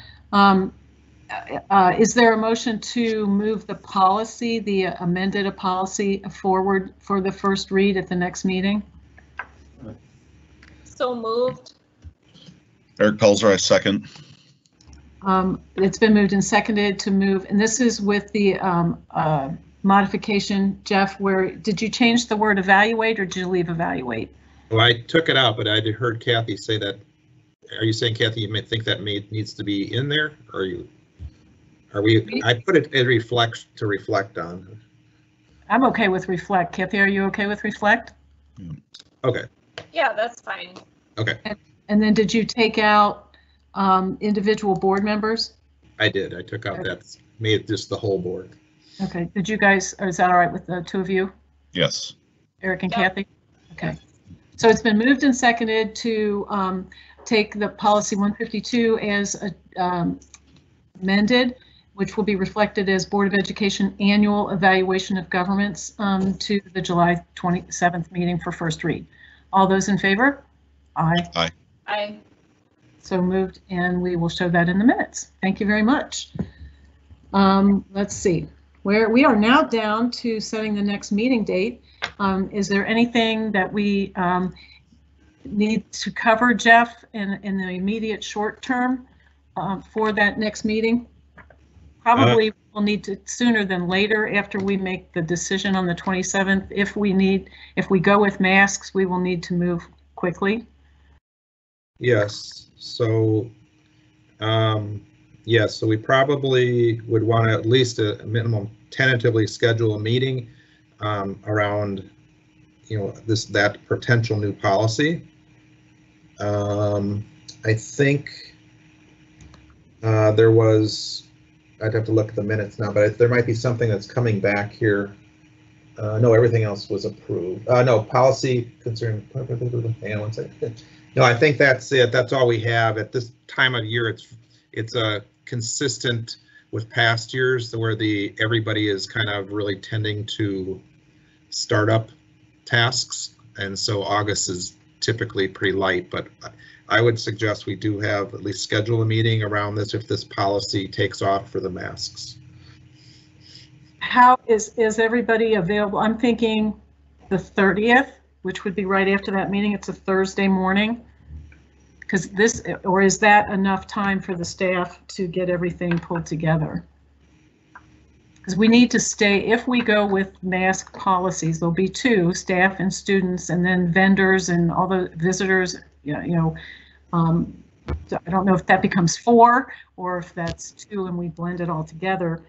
Speaker 1: Is there a motion to move the policy, the amended policy forward for the first read at the next meeting?
Speaker 4: So moved.
Speaker 3: Eric Pelzer, I second.
Speaker 1: It's been moved and seconded to move, and this is with the modification, Jeff, where did you change the word evaluate or did you leave evaluate?
Speaker 2: Well, I took it out, but I heard Kathy say that. Are you saying, Kathy, you may think that needs to be in there, or are we? I put it to reflect on.
Speaker 1: I'm okay with reflect. Kathy, are you okay with reflect?
Speaker 2: Okay.
Speaker 4: Yeah, that's fine.
Speaker 2: Okay.
Speaker 1: And then did you take out individual board members?
Speaker 2: I did. I took out that, made it just the whole board.
Speaker 1: Okay. Did you guys, or is that all right with the two of you?
Speaker 3: Yes.
Speaker 1: Eric and Kathy? Okay. So it's been moved and seconded to take the policy 152 as amended, which will be reflected as Board of Education annual evaluation of governments to the July 27th meeting for first read. All those in favor? Aye.
Speaker 3: Aye.
Speaker 4: Aye.
Speaker 1: So moved, and we will show that in the minutes. Thank you very much. Let's see, where we are now down to setting the next meeting date. Is there anything that we need to cover, Jeff, in the immediate short term for that next meeting? Probably we'll need to sooner than later after we make the decision on the 27th. If we go with masks, we will need to move quickly.
Speaker 2: Yes. So, yes. So we probably would want to at least a minimum tentatively schedule a meeting around, you know, that potential new policy. I think there was I'd have to look at the minutes now, but there might be something that's coming back here. No, everything else was approved. No, policy concern. Hang on one second. No, I think that's it. That's all we have at this time of year. It's consistent with past years where everybody is kind of really tending to start up tasks, and so August is typically pretty light, but I would suggest we do have at least schedule a meeting around this if this policy takes off for the masks.
Speaker 1: How is everybody available? I'm thinking the 30th, which would be right after that meeting. It's a Thursday morning. Because or is that enough time for the staff to get everything pulled together? Because we need to stay, if we go with mask policies, there'll be 2, staff and students, and then vendors and all the visitors, I don't know if that becomes 4 or if that's 2 and we blend it all together.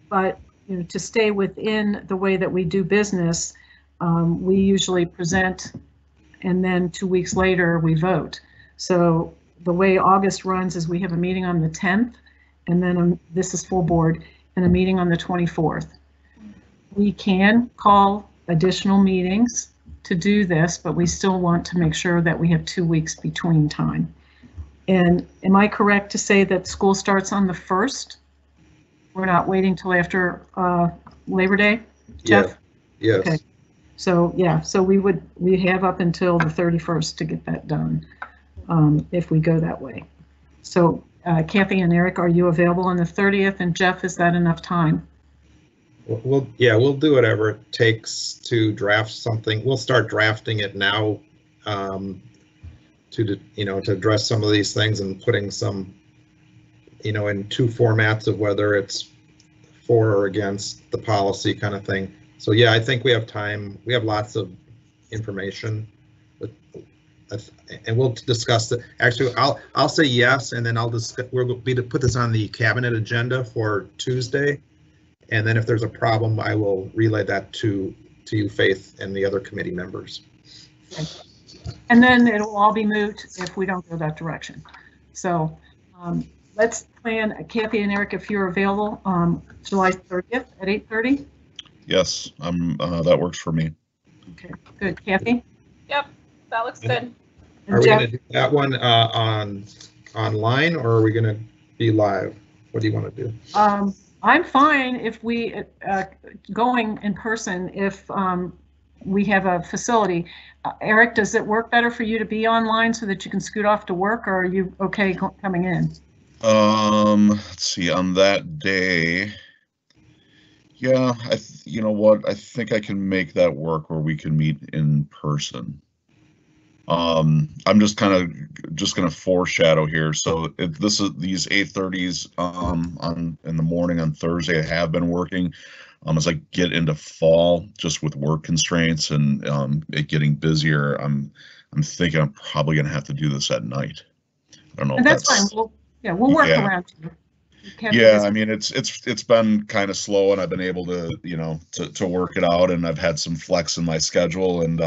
Speaker 1: But to stay within the way that we do business, we usually present and then 2 weeks later we vote. So the way August runs is we have a meeting on the 10th, and then this is full board, and a meeting on the 24th. We can call additional meetings to do this, but we still want to make sure that we have 2 weeks between time. And am I correct to say that school starts on the 1st? We're not waiting till after Labor Day, Jeff?
Speaker 2: Yeah. Yes.
Speaker 1: Okay. So yeah, so we have up until the 31st to get that done, if we go that way. So Kathy and Eric, are you available on the 30th? And Jeff, is that enough time?
Speaker 2: We'll do whatever it takes to draft something. We'll start drafting it now to address some of these things and putting some, in 2 formats of whether it's for or against the policy kind of thing. So yeah, I think we have time. We have lots of information, and we'll discuss it. Actually, I'll say yes, and then we'll be to put this on the cabinet agenda for Tuesday, and then if there's a problem, I will relay that to you, Faith, and the other committee members.
Speaker 1: Okay. And then it'll all be moot if we don't go that direction. So let's plan, Kathy and Eric, if you're available, July 30th at 8:30.
Speaker 3: Yes, that works for me.
Speaker 1: Okay, good. Kathy?
Speaker 4: Yep, that looks good.
Speaker 2: Are we going to do that one online, or are we going to be live? What do you want to do?
Speaker 1: I'm fine if we going in person if we have a facility. Eric, does it work better for you to be online so that you can scoot off to work, or are you okay coming in?
Speaker 3: Let's see, on that day. Yeah, you know what? I think I can make that work where we can meet in person. I'm just gonna foreshadow here. So these 8:30s in the morning on Thursday have been working. As I get into fall, just with work constraints and it getting busier, I'm thinking I'm probably gonna have to do this at night. I don't know.
Speaker 1: And that's fine. We'll work around you.
Speaker 3: Yeah, I mean it's been kind of slow, and I've been able to to work it out, and I've had some flex in my schedule, and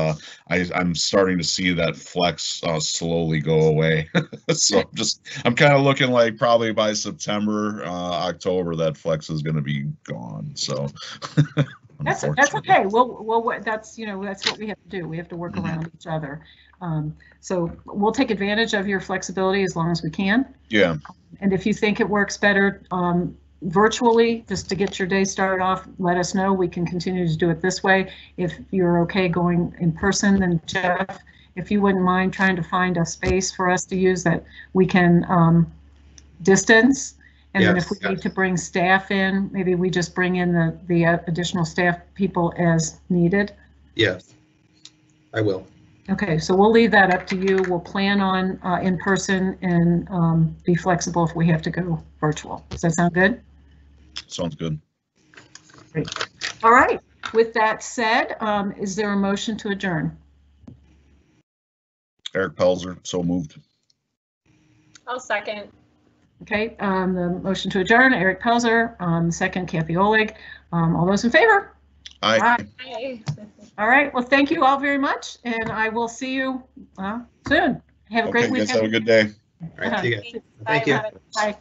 Speaker 3: I'm starting to see that flex slowly go away. So I'm kind of looking like probably by September, October, that flex is going to be gone. So
Speaker 1: that's okay. That's what we have to do. We have to work around each other. So we'll take advantage of your flexibility as long as we can.
Speaker 3: Yeah.
Speaker 1: And if you think it works better virtually, just to get your day started off, let us know. We can continue to do it this way. If you're okay going in person, then Jeff, if you wouldn't mind trying to find a space for us to use that we can distance. And then if we need to bring staff in, maybe we just bring in the additional staff people as needed.
Speaker 2: Yes, I will.
Speaker 1: Okay, so we'll leave that up to you. We'll plan on in person and be flexible if we have to go virtual. Does that sound good?
Speaker 3: Sounds good.
Speaker 1: Great. All right. With that said, is there a motion to adjourn?
Speaker 3: Eric Pelzer, so moved.
Speaker 4: I'll second.
Speaker 1: Okay, the motion to adjourn, Eric Pelzer, second, Kathy Oleg. All those in favor?
Speaker 3: Aye.
Speaker 4: Aye.
Speaker 1: All right, well, thank you all very much, and I will see you soon. Have a great weekend.
Speaker 3: Guys, have a good day.
Speaker 2: All right, see you guys.
Speaker 4: Thanks.
Speaker 2: Thank you.
Speaker 4: Bye.
Speaker 1: Bye.